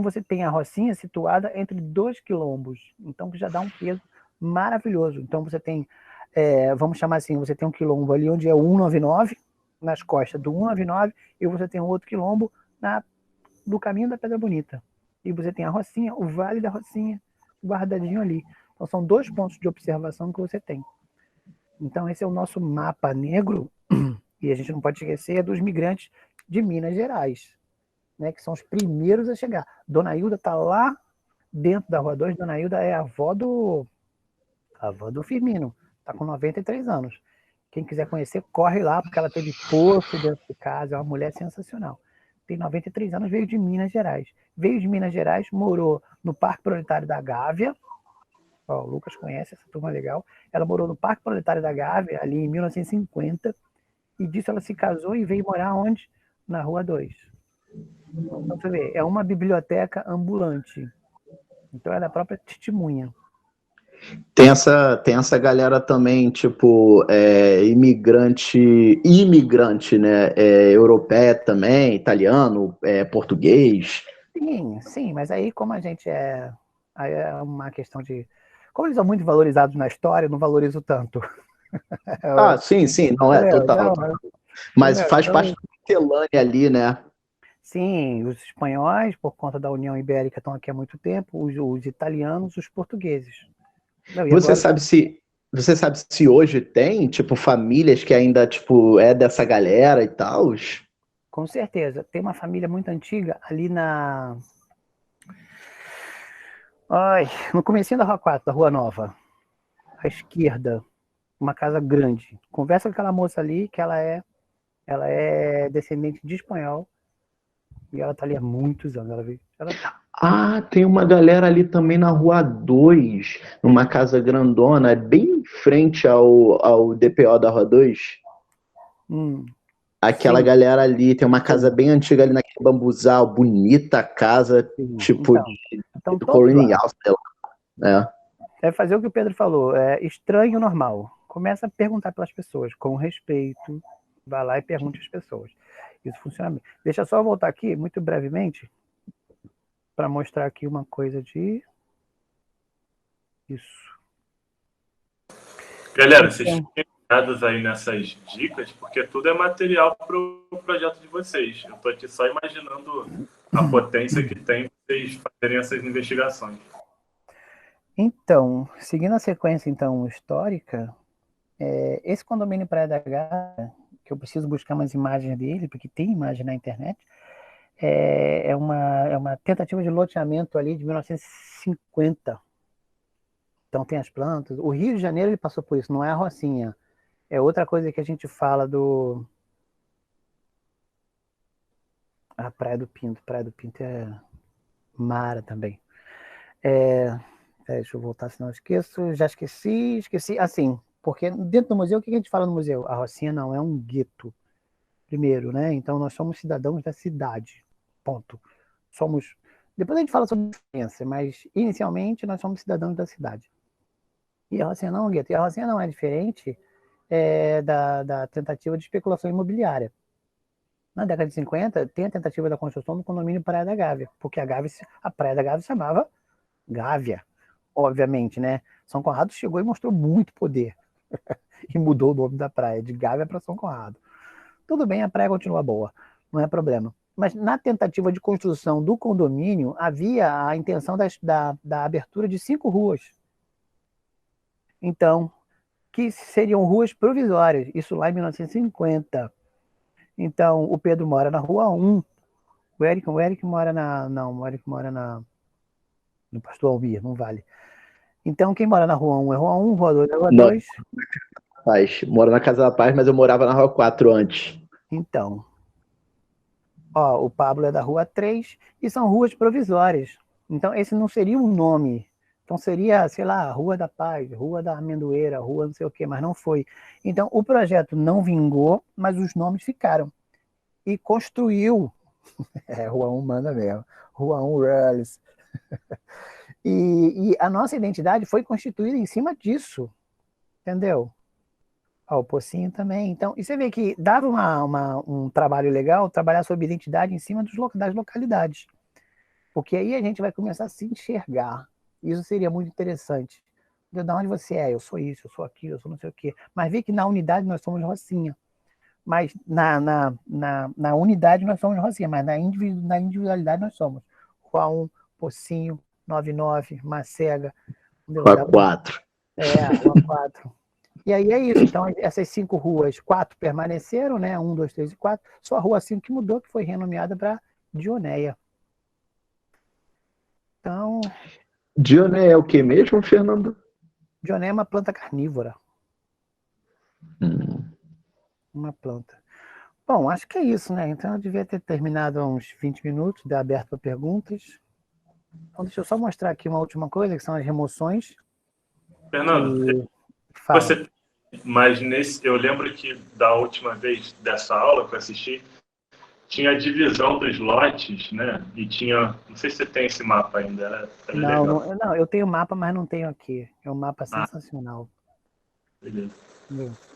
você tem a Rocinha situada entre 2 quilombos, então já dá um peso maravilhoso. Então você tem, vamos chamar assim, você tem um quilombo ali onde é o 199, nas costas do 199, e você tem um outro quilombo do caminho da Pedra Bonita. E você tem a Rocinha, o Vale da Rocinha, guardadinho ali. Então são 2 pontos de observação que você tem. Então esse é o nosso mapa negro, e a gente não pode esquecer dos migrantes de Minas Gerais, né, que são os primeiros a chegar. Dona Hilda está lá dentro da Rua 2, Dona Hilda é a avó do Firmino, está com 93 anos. Quem quiser conhecer, corre lá, porque ela teve poço dentro de casa, é uma mulher sensacional. Tem 93 anos, veio de Minas Gerais. Veio de Minas Gerais, morou no Parque Proletário da Gávea. Ó, o Lucas conhece essa turma legal. Ela morou no Parque Proletário da Gávea, ali em 1950, e disso ela se casou e veio morar onde? Na Rua 2. Então, você vê, é uma biblioteca ambulante. Então, ela é a própria testemunha. Tem essa galera também, tipo, imigrante, né? Europeia também, italiano, português. Sim, mas aí como a gente aí é uma questão de... Como eles são muito valorizados na história, eu não valorizo tanto. Sim, não é total. Mas faz parte da miscelânea ali, né? Sim, os espanhóis, por conta da União Ibérica, estão aqui há muito tempo, os italianos, os portugueses. Você sabe se hoje tem, tipo, famílias que ainda, tipo, é dessa galera e tal? Com certeza. Tem uma família muito antiga ali no comecinho da Rua 4, da Rua Nova, à esquerda, uma casa grande. Conversa com aquela moça ali, que ela é descendente de espanhol, e ela tá ali há muitos anos. Tem uma galera ali também na Rua 2, numa casa grandona, bem em frente ao DPO da Rua 2. Aquela galera ali, tem uma casa bem antiga ali naquele bambuzal, bonita casa, tipo então do colonial, sei lá. É fazer o que o Pedro falou, é estranho normal. Começa a perguntar pelas pessoas, com respeito, vai lá e pergunte às pessoas. Isso funciona bem. Deixa eu só voltar aqui, muito brevemente, para mostrar aqui uma coisa de... Isso. Galera, vocês fiquem ligados aí nessas dicas, porque tudo é material para o projeto de vocês. Eu estou aqui só imaginando a potência que tem vocês fazerem essas investigações. Então, seguindo a sequência então histórica, esse condomínio Praia da Gávea, que eu preciso buscar umas imagens dele, porque tem imagem na internet, é uma tentativa de loteamento ali de 1950. Então tem as plantas. O Rio de Janeiro ele passou por isso, não é a Rocinha. É outra coisa que a gente fala a Praia do Pinto. Praia do Pinto é mara também. Deixa eu voltar, senão eu esqueço. Já esqueci. Assim, porque dentro do museu, o que a gente fala no museu? A Rocinha não é um gueto, primeiro, né? Então nós somos cidadãos da cidade, ponto. Depois a gente fala sobre diferença, mas inicialmente nós somos cidadãos da cidade. E a Rocinha não é um gueto. E a Rocinha não é diferente da tentativa de especulação imobiliária. Na década de 50, tem a tentativa da construção do condomínio Praia da Gávea, porque a Praia da Gávea se chamava Gávea, obviamente, né? São Conrado chegou e mostrou muito poder e mudou o nome da praia, de Gávea para São Conrado. Tudo bem, a praia continua boa, não é problema. Mas na tentativa de construção do condomínio, havia a intenção da abertura de 5 ruas. Então, que seriam ruas provisórias, isso lá em 1950. Então, o Pedro mora na Rua 1, o Eric mora no Pastor Almir, não vale. Então, quem mora na Rua 1 é Rua 1, Rua 2 é Rua 2. Paz. Moro na Casa da Paz, mas eu morava na Rua 4 antes. Então, ó, o Pablo é da Rua 3 e são ruas provisórias. Então, esse não seria um nome. Então, seria, sei lá, Rua da Paz, Rua da Amendoeira, Rua não sei o quê, mas não foi. Então, o projeto não vingou, mas os nomes ficaram. E construiu, Rua 1 manda mesmo, Rua 1 Rules. E a nossa identidade foi constituída em cima disso, entendeu? Ó, o Pocinho também. Então, e você vê que dava um trabalho legal trabalhar sobre identidade em cima das localidades. Porque aí a gente vai começar a se enxergar. Isso seria muito interessante. De onde você é? Eu sou isso, eu sou aquilo, eu sou não sei o quê. Mas vê que na unidade nós somos Rocinha. Mas na unidade nós somos Rocinha, mas na individualidade nós somos Rua 1, Pocinho, 99, Macega. Rua 4. Rua 4. E aí é isso. Então, essas 5 ruas, 4 permaneceram, né? 1, 2, 3 e 4. Só a Rua 5 que mudou, que foi renomeada para Dionéia. Então... Dionéia é o que mesmo, Fernando? Dionéia é uma planta carnívora. Uma planta. Bom, acho que é isso, né? Então eu devia ter terminado há uns 20 minutos, de aberto para perguntas. Então deixa eu só mostrar aqui uma última coisa, que são as remoções. Fernando, eu lembro que da última vez dessa aula que eu assisti, tinha a divisão dos lotes, né? E tinha, não sei se você tem esse mapa ainda. Não, eu tenho mapa, mas não tenho aqui. É um mapa sensacional. Beleza.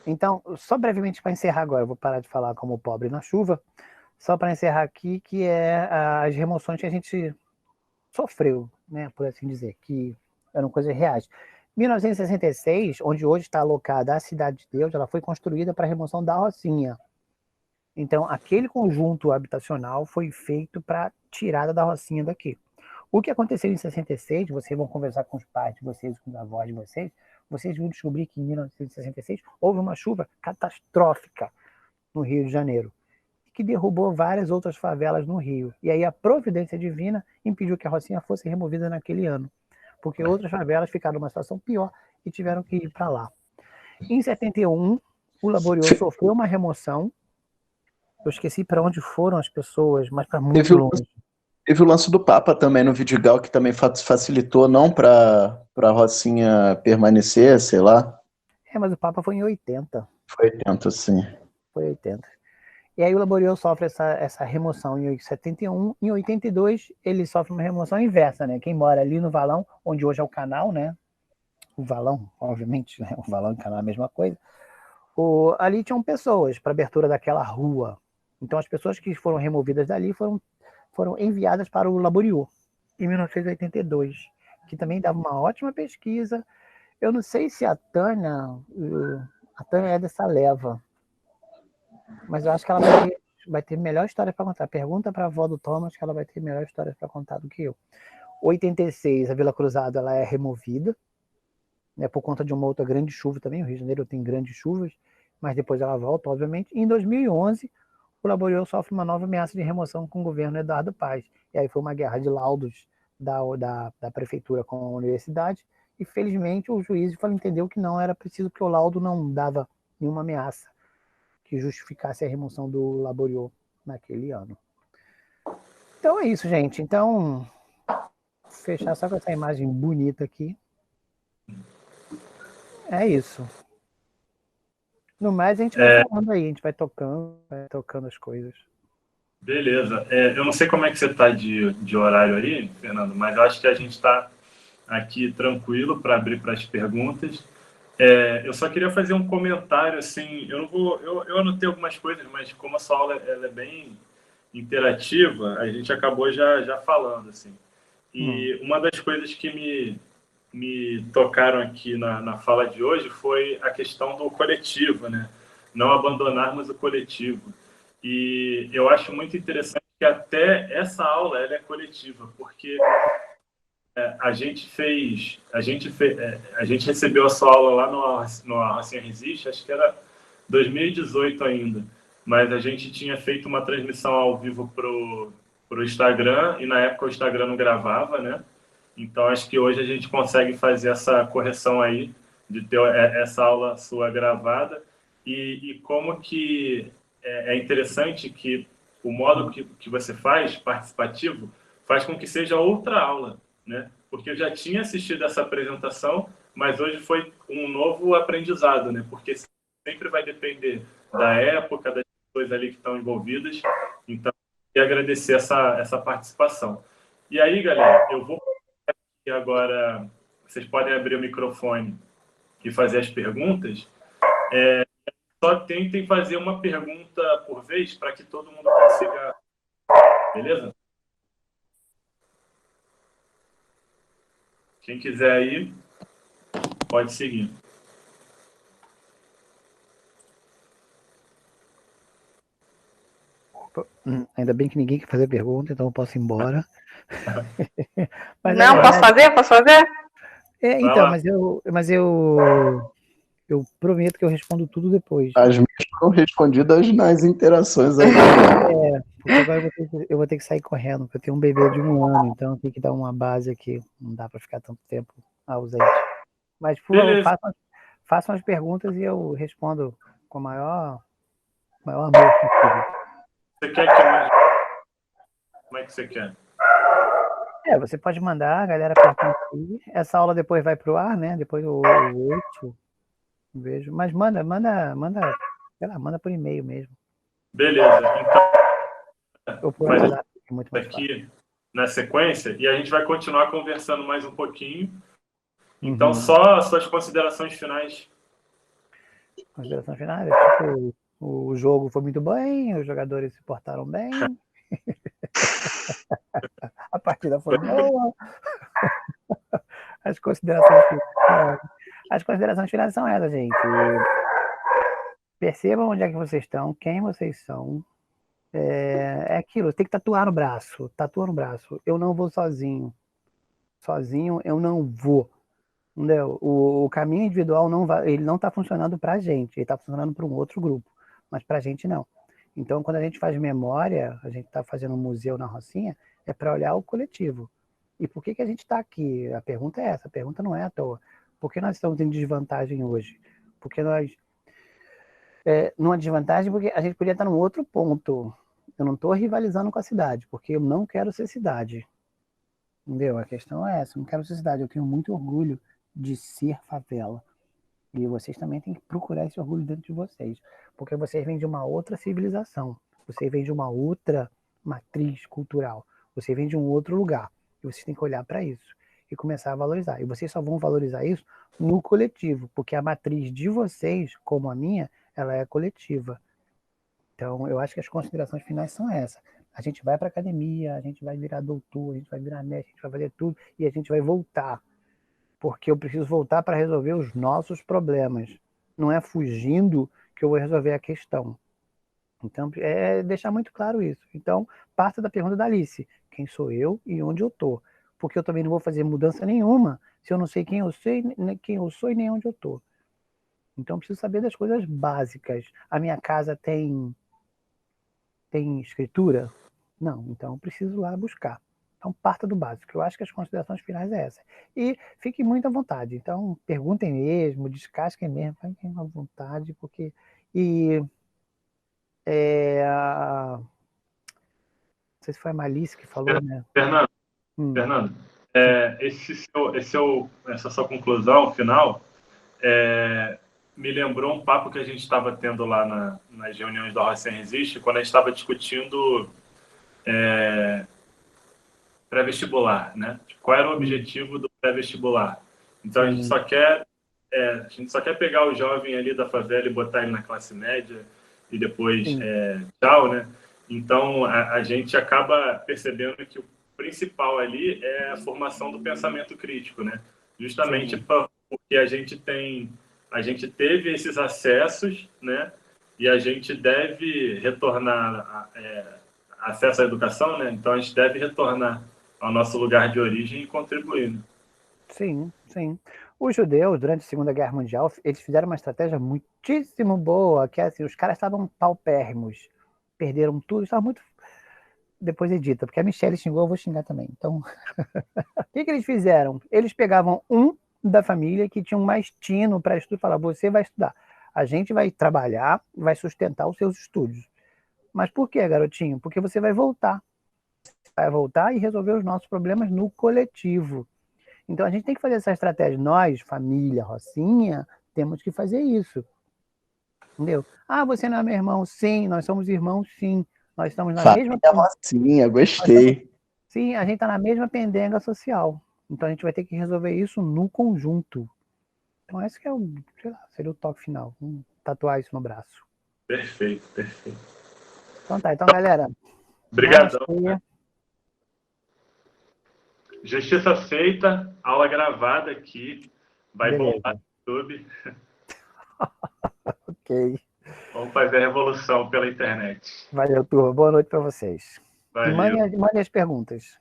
Então, só brevemente para encerrar agora, eu vou parar de falar como pobre na chuva, só para encerrar aqui, que é as remoções que a gente sofreu, né, por assim dizer, que eram coisas reais. 1966, onde hoje está alocada a Cidade de Deus, ela foi construída para a remoção da Rocinha. Então, aquele conjunto habitacional foi feito para tirada da Rocinha daqui. O que aconteceu em 66, vocês vão conversar com os pais de vocês, com os avós de vocês vão descobrir que em 1966 houve uma chuva catastrófica no Rio de Janeiro, que derrubou várias outras favelas no Rio. E aí a providência divina impediu que a Rocinha fosse removida naquele ano, porque outras favelas ficaram numa situação pior e tiveram que ir para lá. Em 71, o Laboriô sofreu uma remoção. Eu esqueci para onde foram as pessoas, mas para muito longe. Teve o lance do Papa também no Vidigal, que também facilitou, não para a Rocinha permanecer, sei lá. Mas o Papa foi em 80. Foi 80, sim. Foi 80. E aí o Laboriô sofre essa remoção em 71. Em 82, ele sofre uma remoção inversa, né? Quem mora ali no Valão, onde hoje é o canal, né? O Valão, obviamente, né? O Valão e o canal é a mesma coisa. Ali tinham pessoas para abertura daquela rua. Então as pessoas que foram removidas dali foram enviadas para o Laboriô, em 1982, que também dava uma ótima pesquisa. Eu não sei se a Tânia é dessa leva, mas eu acho que ela vai ter melhor história para contar. Pergunta para a avó do Thomas, que ela vai ter melhor história para contar do que eu. 86, a Vila Cruzado ela é removida, né, por conta de uma outra grande chuva também. O Rio de Janeiro tem grandes chuvas, mas depois ela volta, obviamente. E em 2011, o Laboriô sofre uma nova ameaça de remoção com o governo Eduardo Paes. E aí foi uma guerra de laudos da prefeitura com a universidade, e felizmente o juiz entendeu que não era preciso, porque o laudo não dava nenhuma ameaça que justificasse a remoção do Laboriô naquele ano. Então é isso, gente. Então, fechar só com essa imagem bonita aqui. É isso. No mais, a gente vai falando aí, a gente vai tocando as coisas. Beleza. Eu não sei como é que você está de horário aí, Fernando, mas eu acho que a gente está aqui tranquilo para abrir para as perguntas. Eu só queria fazer um comentário, assim, eu anotei algumas coisas, mas como essa aula ela é bem interativa, a gente acabou já falando, assim. E uma das coisas que me tocaram aqui na fala de hoje foi a questão do coletivo, né? Não abandonarmos o coletivo. E eu acho muito interessante que até essa aula ela é coletiva, porque a gente recebeu essa aula lá no Rocinha Resiste, acho que era 2018 ainda, mas a gente tinha feito uma transmissão ao vivo pro Instagram, e na época o Instagram não gravava, né? Então, acho que hoje a gente consegue fazer essa correção aí de ter essa aula sua gravada e como que é interessante que o modo que você faz, participativo, faz com que seja outra aula, né? Porque eu já tinha assistido essa apresentação, mas hoje foi um novo aprendizado, né? Porque sempre vai depender da época, das pessoas ali que estão envolvidas. Então, eu agradecer essa participação. E aí, galera, eu vou aqui agora, vocês podem abrir o microfone e fazer as perguntas. Só tentem fazer uma pergunta por vez para que todo mundo consiga. Beleza? Quem quiser aí, pode seguir. Ainda bem que ninguém quer fazer pergunta, então eu posso ir embora. Mas, não, posso fazer? Posso fazer? Então, mas eu prometo que eu respondo tudo depois. As minhas foram respondidas nas interações aí. Porque agora eu vou ter que sair correndo, porque eu tenho um bebê de 1 ano, então eu tenho que dar uma base aqui. Não dá para ficar tanto tempo ausente. Mas, por favor, façam as perguntas e eu respondo com o maior amor possível. Você quer que... Como é que você quer? Você pode mandar, a galera pergunta aqui. Essa aula depois vai pro ar, né? Depois o 8. Vejo. Mas manda, sei lá, manda por e-mail mesmo. Beleza. Então, ou por WhatsApp, é muito mais aqui na sequência e a gente vai continuar conversando mais um pouquinho. Então, só suas considerações finais. Considerações finais? Tipo, o jogo foi muito bem, os jogadores se portaram bem. A partida foi boa. As considerações finais são essas, gente. Percebam onde é que vocês estão, quem vocês são. É aquilo, tem que tatuar no braço. Tatua no braço. Eu não vou sozinho. Sozinho eu não vou. Entendeu? O caminho individual ele não está funcionando para a gente. Ele está funcionando para um outro grupo. Mas para a gente não. Então, quando a gente faz memória, a gente está fazendo um museu na Rocinha, é para olhar o coletivo. E por que a gente está aqui? A pergunta é essa. A pergunta não é à toa. Por que nós estamos em desvantagem hoje? Porque nós... numa desvantagem porque a gente podia estar num outro ponto. Eu não estou rivalizando com a cidade, porque eu não quero ser cidade. Entendeu? A questão é essa. Eu não quero ser cidade. Eu tenho muito orgulho de ser favela. E vocês também têm que procurar esse orgulho dentro de vocês. Porque vocês vêm de uma outra civilização. Vocês vêm de uma outra matriz cultural. Você vem de um outro lugar. E vocês têm que olhar para isso e começar a valorizar. E vocês só vão valorizar isso no coletivo. Porque a matriz de vocês, como a minha, ela é coletiva. Então, eu acho que as considerações finais são essas. A gente vai para a academia, a gente vai virar doutor, a gente vai virar mestre, a gente vai fazer tudo e a gente vai voltar. Porque eu preciso voltar para resolver os nossos problemas. Não é fugindo que eu vou resolver a questão. Então, é deixar muito claro isso. Então, parta da pergunta da Alice. Quem sou eu e onde eu estou? Porque eu também não vou fazer mudança nenhuma se eu não sei quem eu sou e nem onde eu estou. Então, eu preciso saber das coisas básicas. A minha casa tem escritura? Não, então eu preciso lá buscar. Então, parta do básico. Eu acho que as considerações finais é essa. E fiquem muito à vontade. Então, perguntem mesmo, descasquem mesmo, fiquem à vontade, porque... não sei se foi a Malice que falou, né? Fernando, essa sua conclusão final me lembrou um papo que a gente estava tendo lá nas reuniões da Rocinha Resiste, quando a gente estava discutindo pré-vestibular, né? Qual era o objetivo do pré-vestibular? Então, a gente só quer pegar o jovem ali da favela e botar ele na classe média e depois tchau, né? Então, a gente acaba percebendo que o principal ali é a formação do pensamento crítico, né? Justamente porque a gente teve esses acessos, né? E a gente deve retornar acesso à educação, né? Então, a gente deve retornar ao nosso lugar de origem e contribuir. Né? Sim, sim. Os judeus, durante a Segunda Guerra Mundial, eles fizeram uma estratégia muitíssimo boa, que é assim, os caras estavam paupérrimos, perderam tudo, estava muito... Depois porque a Michelle xingou, eu vou xingar também. Então, o que eles fizeram? Eles pegavam um da família que tinham mais tino para estudar. Falar, você vai estudar. A gente vai trabalhar, vai sustentar os seus estudos. Mas por quê, garotinho? Porque você vai voltar. Vai voltar e resolver os nossos problemas no coletivo. Então a gente tem que fazer essa estratégia. Nós, família, Rocinha, temos que fazer isso. Entendeu? Ah, você não é meu irmão? Sim, nós somos irmãos, sim. Nós estamos na mesma... Rocinha, gostei. Sim, a gente está na mesma pendenga social. Então a gente vai ter que resolver isso no conjunto. Então esse que é o, sei lá, seria o toque final. Vamos tatuar isso no braço. Perfeito, perfeito. Então tá, então galera. Obrigadão. Justiça feita, aula gravada aqui. Vai bombar no YouTube. Ok. Vamos fazer a revolução pela internet. Valeu, turma. Boa noite para vocês. Valeu. E mandem as perguntas.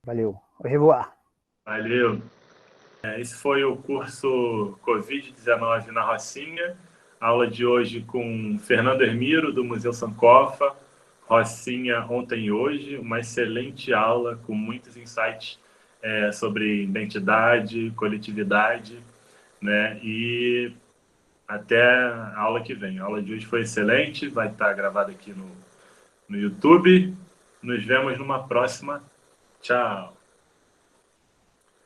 Valeu. Au revoir. Valeu. Esse foi o curso Covid-19 na Rocinha. Aula de hoje com Fernando Hermiro, do Museu Sankofa. Rocinha ontem e hoje. Uma excelente aula com muitos insights sobre identidade, coletividade, né? E até a aula que vem. A aula de hoje foi excelente, vai estar gravada aqui no YouTube. Nos vemos numa próxima. Tchau!